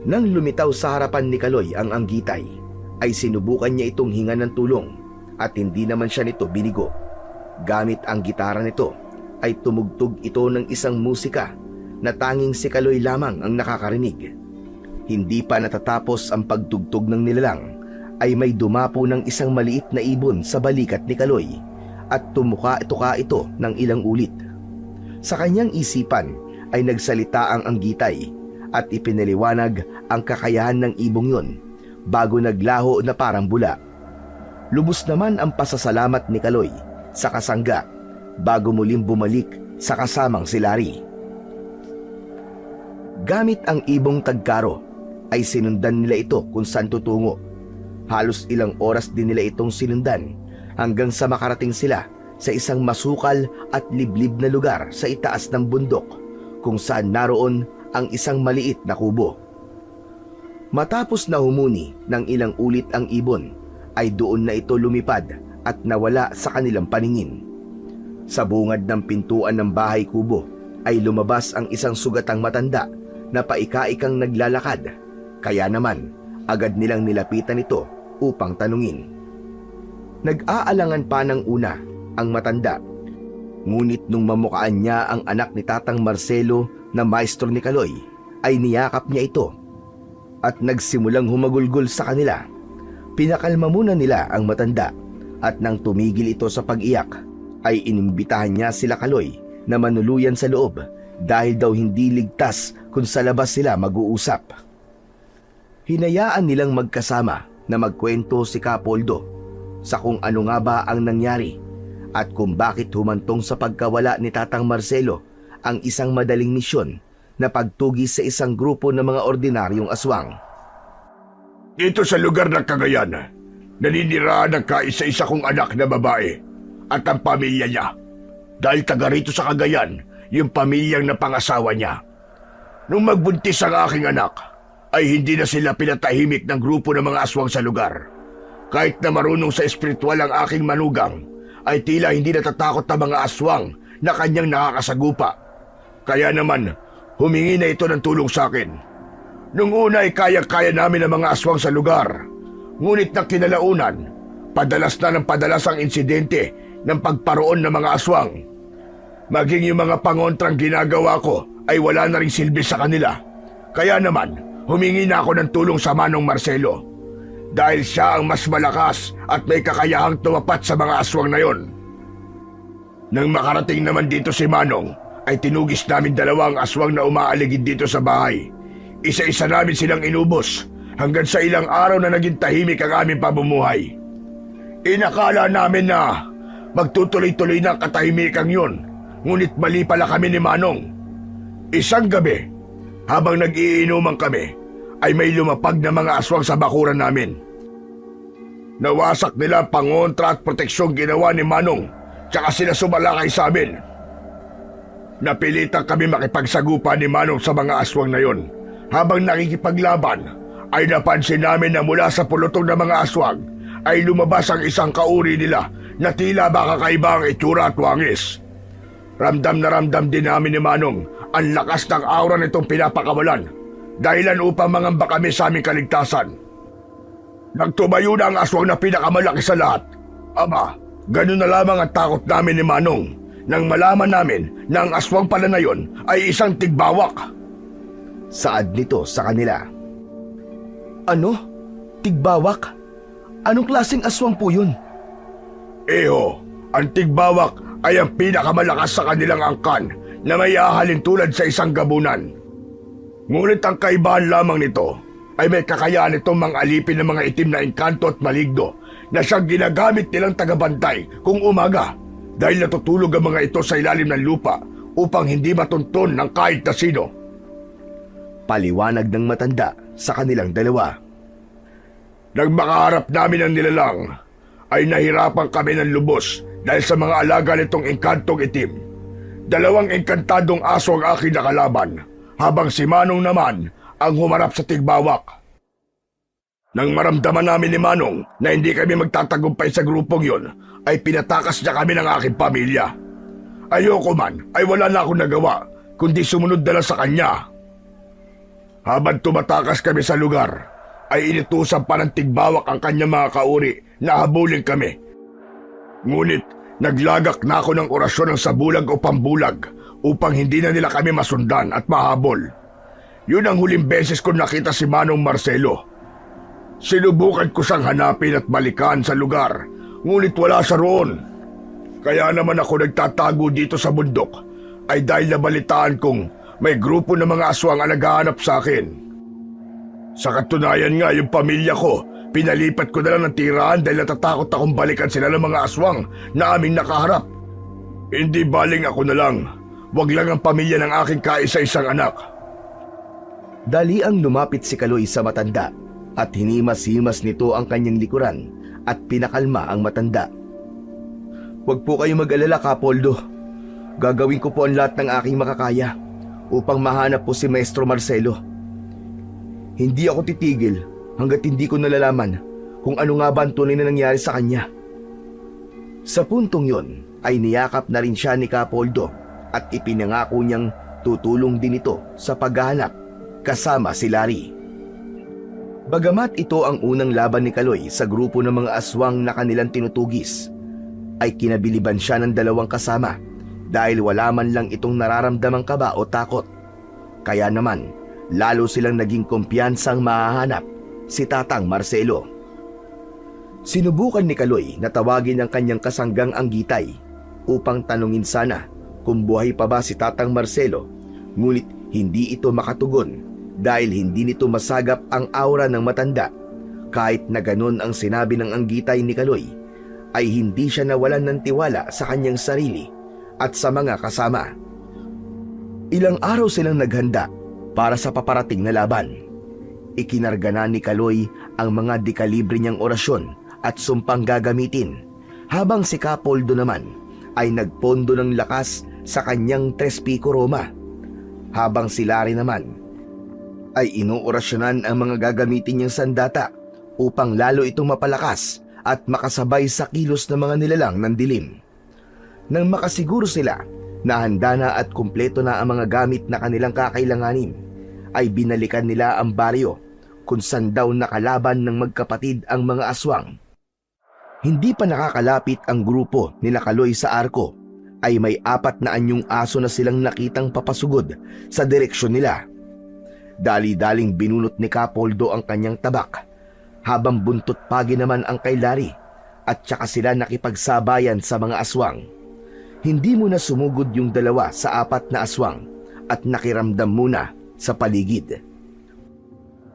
S2: Nang lumitaw sa harapan ni Kaloy ang Anggitay, ay sinubukan niya itong hinga ng tulong at hindi naman siya nito binigo. Gamit ang gitara nito ay tumugtog ito ng isang musika na tanging si Kaloy lamang ang nakakarinig. Hindi pa natatapos ang pagtugtog ng nilalang ay may dumapo ng isang maliit na ibon sa balikat ni Kaloy at tumuka-tuka ito ng ilang ulit. Sa kanyang isipan ay nagsalita ang Anggitay at ipinaliwanag ang kakayahan ng ibong yun bago naglaho na parang bula. Lubos naman ang pasasalamat ni Kaloy sa kasangga bago muling bumalik sa kasamang si Larry. Gamit ang ibong tagkaro ay sinundan nila ito kung saan tutungo. Halos ilang oras din nila itong sinundan hanggang sa makarating sila sa isang masukal at liblib na lugar sa itaas ng bundok kung saan naroon ang isang maliit na kubo. Matapos na humuni ng ilang ulit ang ibon, ay doon na ito lumipad at nawala sa kanilang paningin. Sa bungad ng pintuan ng bahay kubo ay lumabas ang isang sugatang matanda na paika-ikang naglalakad, kaya naman agad nilang nilapitan ito upang tanungin. Nag-aalangan pa ng una ang matanda, Ngunit nung mamukaan niya ang anak ni Tatang Marcelo na maestro ni Kaloy, ay niyakap niya ito at nagsimulang humagulgol sa kanila. Pinakalma muna nila ang matanda at nang tumigil ito sa pag-iyak, ay inimbitahan niya sila Kaloy na manuluyan sa loob dahil daw hindi ligtas kung sa labas sila mag-uusap. Hinayaan nilang magkasama na magkwento si Kapoldo sa kung ano nga ba ang nangyari at kung bakit humantong sa pagkawala ni Tatang Marcelo ang isang madaling misyon na pagtugis sa isang grupo ng mga ordinaryong aswang.
S1: Dito sa lugar ng Cagayan, naninirahan ang kaisa-isa kong anak na babae at ang pamilya niya. Dahil taga rito sa Cagayan, yung pamilyang napangasawa niya. Nung magbuntis ang aking anak, ay hindi na sila pinatahimik ng grupo ng mga aswang sa lugar. Kahit na marunong sa espiritual ang aking manugang, ay tila hindi natatakot ang mga aswang na kanyang nakakasagupa. Kaya naman, humingi na ito ng tulong sa akin. Nung una ay kaya-kaya namin ang mga aswang sa lugar. Ngunit na kinalaunan, padalas na ng padalas ang insidente ng pagparoon ng mga aswang. Maging yung mga pangontrang ginagawa ko ay wala na ring silbi sa kanila. Kaya naman, humingi na ako ng tulong sa Manong Marcelo. Dahil siya ang mas malakas at may kakayahang tumapat sa mga aswang na yon. Nang makarating naman dito si Manong, ay tinugis namin dalawang aswang na umaaligid dito sa bahay. Isa-isa namin silang inubos hanggang sa ilang araw na naging tahimik ang aming pamumuhay. Inakala namin na magtutuloy-tuloy na ang katahimikan yun, ngunit mali pala kami ni Manong. Isang gabi, habang nag-iinuman kami, ay may lumapag na mga aswang sa bakuran namin. Nawasak nila ang pangontra at proteksyong ginawa ni Manong, tsaka sila sumalakay sa amin. Napilitan kami makipagsagupa ni Manong sa mga aswang na yon. Habang nakikipaglaban, ay napansin namin na mula sa pulutong ng mga aswang ay lumabas ang isang kauri nila na tila ba kakaiba ang itsura at wangis. Ramdam na ramdam din namin ni Manong ang lakas ng aura nitong pinapakawalan, dahilan upang mangamba kami sa aming kaligtasan. Nagtumayo na ang aswang na pinakamalaki sa lahat. Aba, ganun na lamang ang takot namin ni Manong nang malaman namin na ang aswang pala na yon ay isang tigbawak.
S2: Saad nito sa kanila. Ano? Tigbawak? Anong klaseng aswang po yun?
S1: Ang tigbawak ay ang pinakamalakas sa kanilang angkan na may ahalin tulad sa isang gabunan. Ngunit ang kaibahan lamang nito ay may kakayahan itong mang-alipin ng mga itim na engkanto at maligno na siyang ginagamit nilang tagabantay kung umaga dahil natutulog ang mga ito sa ilalim ng lupa upang hindi matunton ng kahit na sino.
S2: Paliwanag ng matanda sa kanilang dalawa.
S1: Nang makaharap namin ang nilalang, ay nahirapan kami ng lubos dahil sa mga alaga nitong engkantong itim. 2 engkantadong aso ang aking nakalaban, habang si Manong naman ang humarap sa tigbawak. Nang maramdaman namin ni Manong na hindi kami magtatagumpay sa grupong yon, ay pinatakas niya kami ng aking pamilya. Ayoko man, ay wala na akong nagawa, kundi sumunod na lang sa kanya. Habang tumatakas kami sa lugar, ay inutusan pa ng tigbawak ang kanyang mga kauri na habulin kami. Ngunit naglagak na ako ng orasyon ng sabulag o pambulag upang hindi na nila kami masundan at mahabol. Yun ang huling beses ko nakita si Manong Marcelo. Sinubukan ko siyang hanapin at balikan sa lugar, ngunit wala siya roon. Kaya naman ako nagtatago dito sa bundok ay dahil nabalitaan kong may grupo ng mga aswang ang naghahanap sa akin. Sa katunayan nga, yung pamilya ko, pinalipat ko na lang ng tirahan dahil natatakot akong balikan sila ng mga aswang na aming nakaharap. Hindi baling ako na lang, wag lang ang pamilya ng aking kaisa-isang anak.
S2: Dali ang lumapit si Kaloy sa matanda at hinimas-himas nito ang kanyang likuran at pinakalma ang matanda. Huwag po kayo mag-alala, Kapoldo. Gagawin ko po ang lahat ng aking makakaya upang mahanap po si Maestro Marcelo. Hindi ako titigil hanggat hindi ko nalalaman kung ano nga ba ang tunay na nangyari sa kanya. Sa puntong yon ay niyakap na rin siya ni Kapoldo at ipinangako niyang tutulong din ito sa paghahanap kasama si Larry. Bagamat ito ang unang laban ni Kaloy sa grupo ng mga aswang na kanilang tinutugis, ay kinabiliban siya ng 2 kasama dahil wala man lang itong nararamdamang kaba o takot. Kaya naman, lalo silang naging kumpiyansang mahahanap si Tatang Marcelo. Sinubukan ni Kaloy na tawagin ang kanyang kasanggang Anggitay upang tanungin sana kung buhay pa ba si Tatang Marcelo, ngunit hindi ito makatugon dahil hindi nito masagap ang aura ng matanda. Kahit na ganun ang sinabi ng Anggitay ni Kaloy, ay hindi siya nawalan ng tiwala sa kanyang sarili at sa mga kasama. Ilang araw silang naghanda para sa paparating na laban. Ikinarga na ni Kaloy ang mga dekalibre niyang orasyon at sumpang gagamitin, habang si Capoldo naman ay nagpondo ng lakas sa kanyang Tres Pico Roma, habang si Larry naman ay inuorasyonan ang mga gagamitin niyang sandata upang lalo itong mapalakas at makasabay sa kilos ng mga nilalang ng dilim. Nang makasiguro sila na handa na at kumpleto na ang mga gamit na kanilang kakailanganin, ay binalikan nila ang baryo kung saan daw nakalaban ng magkapatid ang mga aswang. Hindi pa nakakalapit ang grupo ni Kaloy sa arko, ay may 4 na anyong aso na silang nakitang papasugod sa direksyon nila. Dali-daling binunot ni Capoldo ang kanyang tabak, habang buntot pagi naman ang kay Larry, at saka sila nakipagsabayan sa mga aswang. Hindi muna sumugod yung dalawa sa 4 na aswang at nakiramdam muna sa paligid.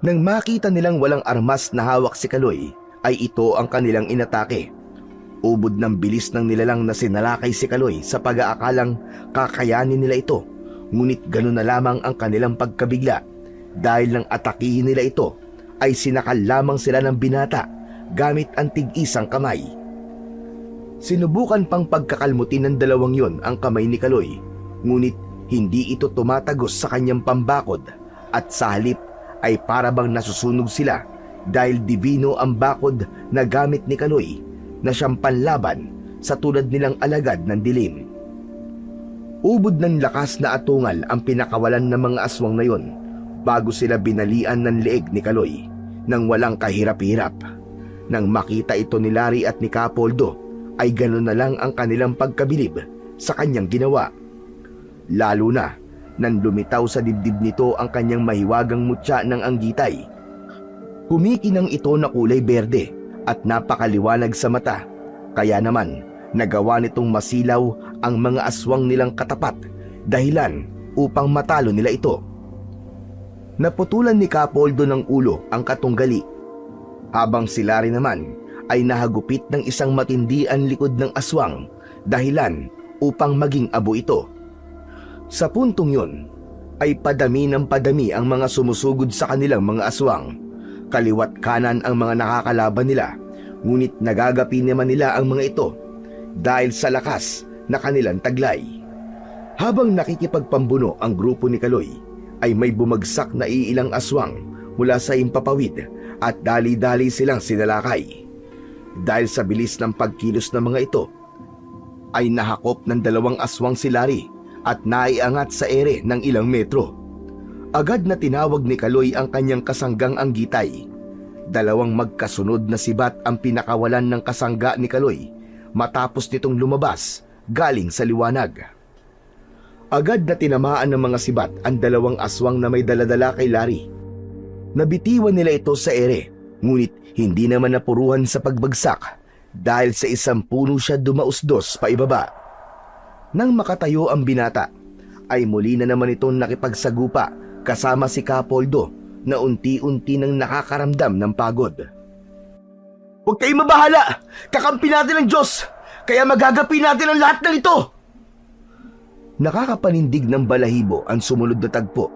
S2: Nang makita nilang walang armas na hawak si Kaloy, ay ito ang kanilang inatake. Ubod ng bilis ng nilalang na sinalakay si Kaloy sa pag-aakalang kakayanin nila ito, ngunit gano'n na lamang ang kanilang pagkabigla dahil nang atakihin nila ito ay sinakal lamang sila ng binata gamit ang tig-isang kamay. Sinubukan pang pagkakalmutin ng dalawang yon ang kamay ni Kaloy, ngunit hindi ito tumatagos sa kanyang pambakod, at sa halip ay parabang nasusunog sila dahil divino ang bakod na gamit ni Kaloy na siyang panlaban sa tulad nilang alagad ng dilim. Ubod ng lakas na atungal ang pinakawalan ng mga aswang na yon bago sila binalian ng leeg ni Kaloy nang walang kahirap-hirap. Nang makita ito ni Larry at ni Capoldo, ay gano'n na lang ang kanilang pagkabilib sa kanyang ginawa. Lalo na nang lumitaw sa dibdib nito ang kanyang mahiwagang mutya ng Anggitay. Kumikinang ito na kulay berde at napakaliwanag sa mata, kaya naman nagawa nitong masilaw ang mga aswang nilang katapat, dahilan upang matalo nila ito. Naputulan ni Capoldo ng ulo ang katunggali, habang si Larry naman ay nahagupit ng isang matindi ang likod ng aswang, dahilan upang maging abo ito. Sa puntong yun ay padami ng padami ang mga sumusugod sa kanilang mga aswang. Kaliwat kanan ang mga nakakalaban nila, ngunit nagagapi naman nila ang mga ito dahil sa lakas na kanilang taglay. Habang nakikipagpambuno ang grupo ni Kaloy, ay may bumagsak na iilang aswang mula sa himpapawid at dali-dali silang sinalakay. Dahil sa bilis ng pagkilos ng mga ito, ay nahakop ng 2 aswang si Larry at naiangat sa ere ng ilang metro. Agad na tinawag ni Kaloy ang kanyang kasanggang Anggitay. 2 magkasunod na sibat ang pinakawalan ng kasangga ni Kaloy matapos nitong lumabas galing sa liwanag. Agad na tinamaan ng mga sibat ang 2 aswang na may daladala kay Larry. Nabitiwan nila ito sa ere, ngunit hindi naman napuruhan sa pagbagsak dahil sa isang puno siya dumausdos pa ibaba. Nang makatayo ang binata, ay muli na naman itong nakipagsagupa kasama si Capoldo na unti-unti nang nakakaramdam ng pagod.
S4: Huwag kayong mabahala! Kakampi natin ang Diyos! Kaya magagapi natin ang lahat ng ito!
S2: Nakakapanindig ng balahibo ang sumunod na tagpo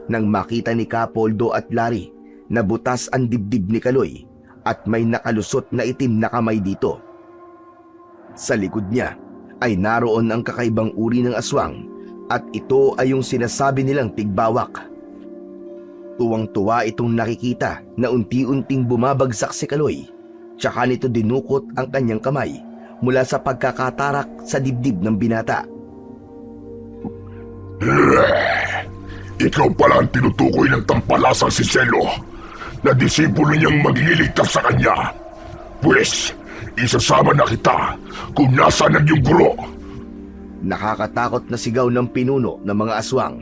S2: nang makita ni Capoldo at Larry na butas ang dibdib ni Kaloy at may nakalusot na itim na kamay dito. Sa likod niya ay naroon ang kakaibang uri ng aswang, at ito ay yung sinasabi nilang tigbawak. Tuwang-tuwa itong nakikita na unti-unting bumabagsak si Kaloy, tsaka nito dinukot ang kanyang kamay mula sa pagkakatarak sa dibdib ng binata.
S1: Ikaw pala ang tinutukoy ng tampalasang si Selo, na disipulo niyang magliligtas sa kanya. Pwes, isasama na kita kung nasaan ang iyong guro.
S2: Nakakatakot na sigaw ng pinuno ng mga aswang.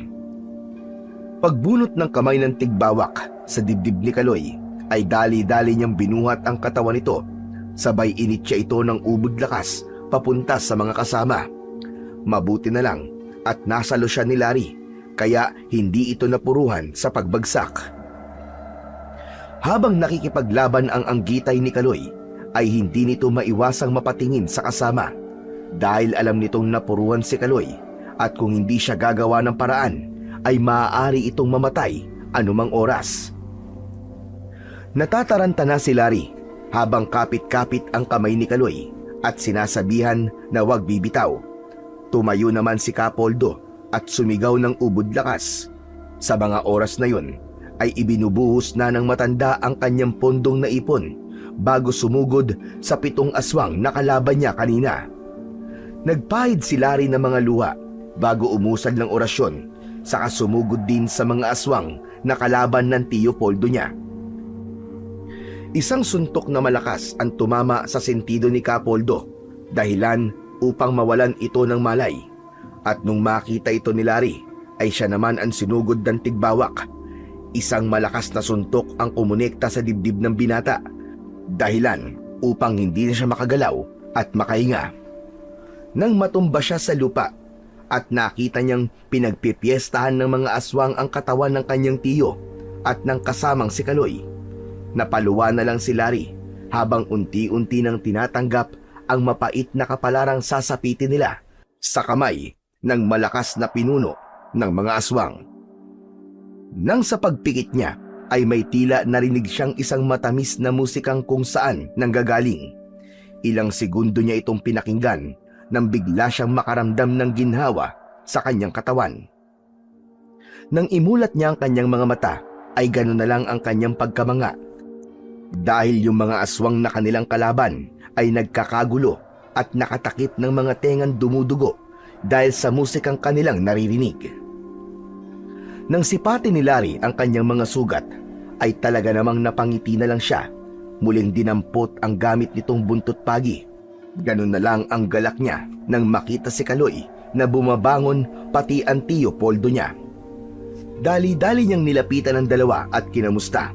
S2: Pagbunot ng kamay ng tigbawak sa dibdib ni Kaloy ay dali-dali niyang binuhat ang katawan nito. Sabay initya ito ng ubod lakas papunta sa mga kasama. Mabuti na lang at nasalo siya ni Larry kaya hindi ito napuruhan sa pagbagsak. Habang nakikipaglaban ang anggitay ni Kaloy ay hindi nito maiwasang mapatingin sa kasama dahil alam nitong napuruhan si Kaloy at kung hindi siya gagawa ng paraan ay maaari itong mamatay anumang oras. Natataranta na si Larry habang kapit-kapit ang kamay ni Kaloy at sinasabihan na huwag bibitaw. Tumayo naman si Kapoldo at sumigaw ng ubod lakas. Sa mga oras na yun ay ibinubuhos na ng matanda ang kanyang pondong naipon bago sumugod sa 7 aswang na kalaban niya kanina. Nagpahid si Larry ng mga luha bago umusad ng orasyon saka sumugod din sa mga aswang na kalaban ng Tiyo Poldo niya. Isang suntok na malakas ang tumama sa sentido ni Kapoldo, dahilan upang mawalan ito ng malay. At nung makita ito ni Larry, ay siya naman ang sinugod ng tigbawak. Isang malakas na suntok ang kumonekta sa dibdib ng binata, dahilan upang hindi na siya makagalaw at makahinga. Nang matumba siya sa lupa at nakita niyang pinagpipiestahan ng mga aswang ang katawan ng kanyang tiyo at ng kasamang si Kaloy, napaluwa na lang si Larry habang unti-unti nang tinatanggap ang mapait na kapalarang sasapitin nila sa kamay ng malakas na pinuno ng mga aswang. Nang sa pagpikit niya ay may tila narinig siyang isang matamis na musikang kung saan nanggagaling. Ilang segundo niya itong pinakinggan nang bigla siyang makaramdam ng ginhawa sa kanyang katawan. Nang imulat niya ang kanyang mga mata ay gano'n na lang ang kanyang pagkamanga dahil yung mga aswang na kanilang kalaban ay nagkakagulo at nakatakip ng mga tengang dumudugo dahil sa musikang kanilang naririnig. Nang sipati ni Larry ang kanyang mga sugat ay talaga namang napangiti na lang siya. Muling dinampot ang gamit nitong buntot pagi. Ganun na lang ang galak niya nang makita si Kaloy na bumabangon pati ang Tiyo Poldo niya. Dali-dali niyang nilapitan ang dalawa at kinamusta.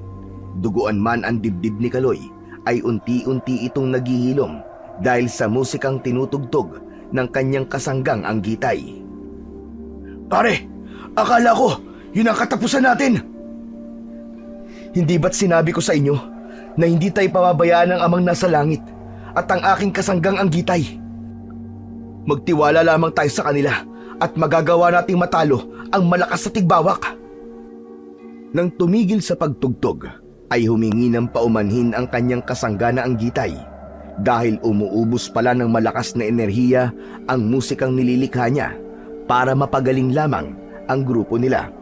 S2: Duguan man ang dibdib ni Kaloy ay unti-unti itong naghihilom dahil sa musikang tinutugtog ng kanyang kasanggang anggitay.
S1: Pare, akala ko yun ang katapusan natin.
S4: Hindi ba't sinabi ko sa inyo na hindi tayo pababayaan ng amang nasa langit at ang aking kasanggang anggitay? Magtiwala lamang tayo sa kanila at magagawa nating matalo ang malakas na tigbawak. Nang tumigil sa pagtugtog, ay humingi ng paumanhin ang kanyang kasangga na anggitay dahil umuubos pala ng malakas na enerhiya ang musikang nililikha niya para mapagaling lamang ang grupo nila.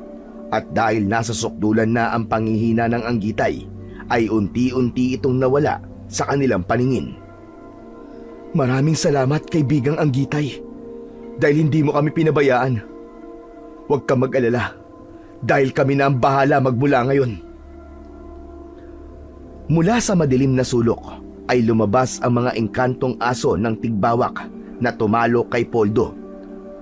S4: At dahil nasa sukdulan na ang panghihina ng anggitay, ay unti-unti itong nawala sa kanilang paningin. Maraming salamat, kaibigang anggitay, dahil hindi mo kami pinabayaan. Huwag ka mag-alala, dahil kami na ang bahala magmula ngayon. Mula sa madilim na sulok ay lumabas ang mga engkantong aso ng tigbawak na tumalo kay Poldo.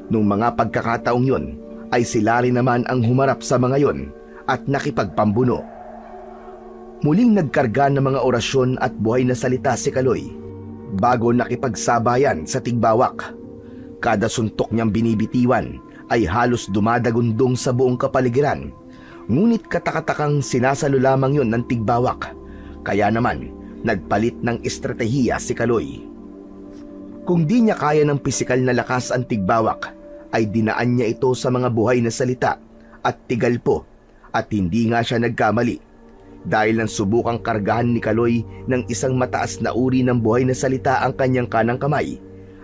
S4: Nung mga pagkakataong yun, ay si Larry naman ang humarap sa mga yon at nakipagpambuno. Muling nagkarga ng mga orasyon at buhay na salita si Kaloy bago nakipagsabayan sa tigbawak. Kada suntok niyang binibitiwan ay halos dumadagundong sa buong kapaligiran, ngunit katakatakang sinasalo lamang yon ng tigbawak, kaya naman nagpalit ng estratehiya si Kaloy. Kung di niya kaya ng pisikal na lakas ang tigbawak, ay dinaan niya ito sa mga buhay na salita at tigalpo, at hindi nga siya nagkamali dahil nang subukang kargahan ni Kaloy ng isang mataas na uri ng buhay na salita ang kanyang kanang kamay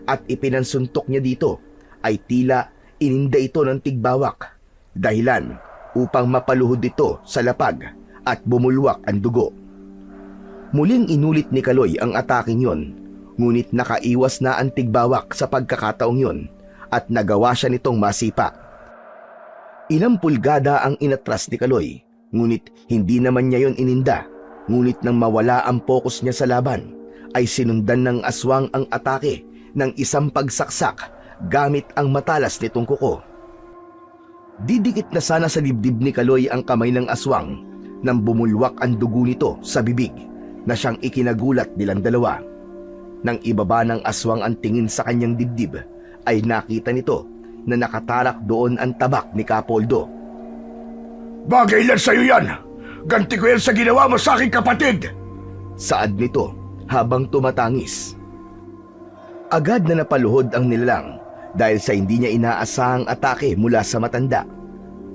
S4: at ipinansuntok niya dito, ay tila ininda ito ng tigbawak, dahilan upang mapaluhod ito sa lapag at bumulwak ang dugo. Muling inulit ni Kaloy ang ataking yon, ngunit nakaiwas na ang tigbawak sa pagkakataong yon at nagawa siya nitong masipa. Ilang pulgada ang inatras ni Kaloy, ngunit hindi naman niya yon ininda. Ngunit nang mawala ang focus niya sa laban, ay sinundan ng aswang ang atake ng isang pagsaksak
S2: gamit ang matalas nitong kuko. Didikit na sana sa dibdib ni Kaloy ang kamay ng aswang nang bumulwak ang dugo nito sa bibig na siyang ikinagulat nilang dalawa. Nang ibaba ng aswang ang tingin sa kanyang dibdib, ay nakita nito na nakatarak doon ang tabak ni Kapoldo.
S1: Bagay lang sa'yo yan! Ganti ko yan sa ginawa mo sa aking kapatid!
S2: Saad nito habang tumatangis. Agad na napaluhod ang nilalang dahil sa hindi niya inaasahang atake mula sa matanda.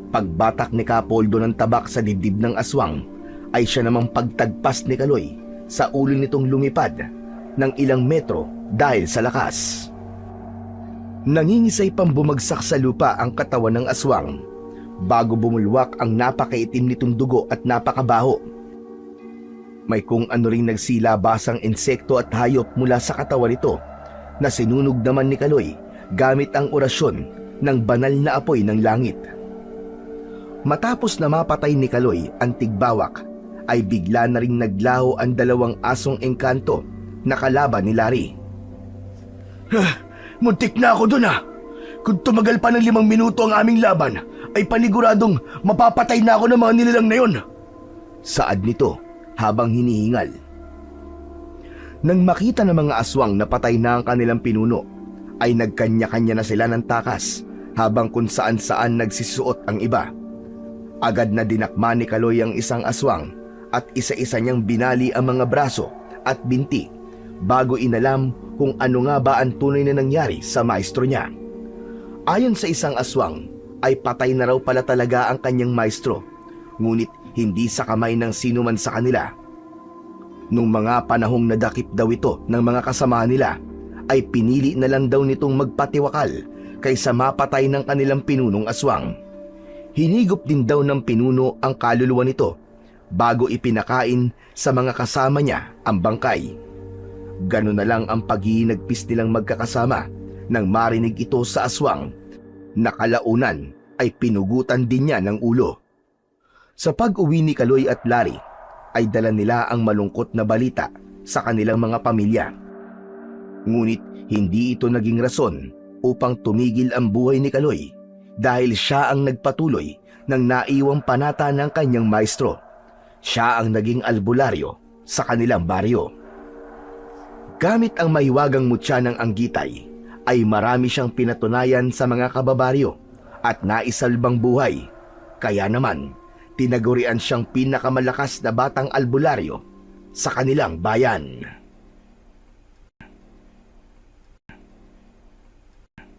S2: Pagbatak ni Kapoldo ng tabak sa dibdib ng aswang, ay siya namang pagtagpas ni Kaloy sa ulo nitong lumipad ng ilang metro dahil sa lakas. Nangingisay pang bumagsak sa lupa ang katawan ng aswang bago bumulwak ang napakaitim nitong dugo at napakabaho. May kung ano ring nagsilabasang insekto at hayop mula sa katawan nito na sinunog naman ni Kaloy gamit ang orasyon ng banal na apoy ng langit. Matapos na mapatay ni Kaloy ang tigbawak, ay bigla na ring naglaho ang dalawang asong engkanto na kalaban ni Larry.
S1: Muntik na ako dun Kung tumagal pa ng 5 minuto ang aming laban, ay paniguradong mapapatay na ako ng mga nilalang na yun.
S2: Saad nito habang hinihingal. Nang makita ng mga aswang na patay na ang kanilang pinuno, ay nagkanya-kanya na sila ng takas habang kung saan-saan nagsisuot ang iba. Agad na dinakma ni Kaloy ang isang aswang at isa-isa niyang binali ang mga braso at binti bago inalam kung ano nga ba ang tunay na nangyari sa maestro niya. Ayon sa isang aswang, ay patay na raw pala talaga ang kanyang maestro, ngunit hindi sa kamay ng sino man sa kanila. Nung mga panahong nadakip daw ito ng mga kasama nila, ay pinili na lang daw nitong magpatiwakal kaysa mapatay ng kanilang pinunong aswang. Hinigop din daw ng pinuno ang kaluluwa nito bago ipinakain sa mga kasama niya ang bangkay. Ganun na lang ang paghihinagpis nilang magkakasama nang marinig ito sa aswang. Nakalaunan ay pinugutan din niya ng ulo. Sa pag-uwi ni Kaloy at Larry, ay dala nila ang malungkot na balita sa kanilang mga pamilya. Ngunit hindi ito naging rason upang tumigil ang buhay ni Kaloy dahil siya ang nagpatuloy ng naiwang panata ng kanyang maestro. Siya ang naging albularyo sa kanilang baryo. Gamit ang mahiwagang mutya ng Anggitay, ay marami siyang pinatunayan sa mga kababaryo at naisalbang buhay. Kaya naman, tinagurian siyang pinakamalakas na batang albularyo sa kanilang bayan.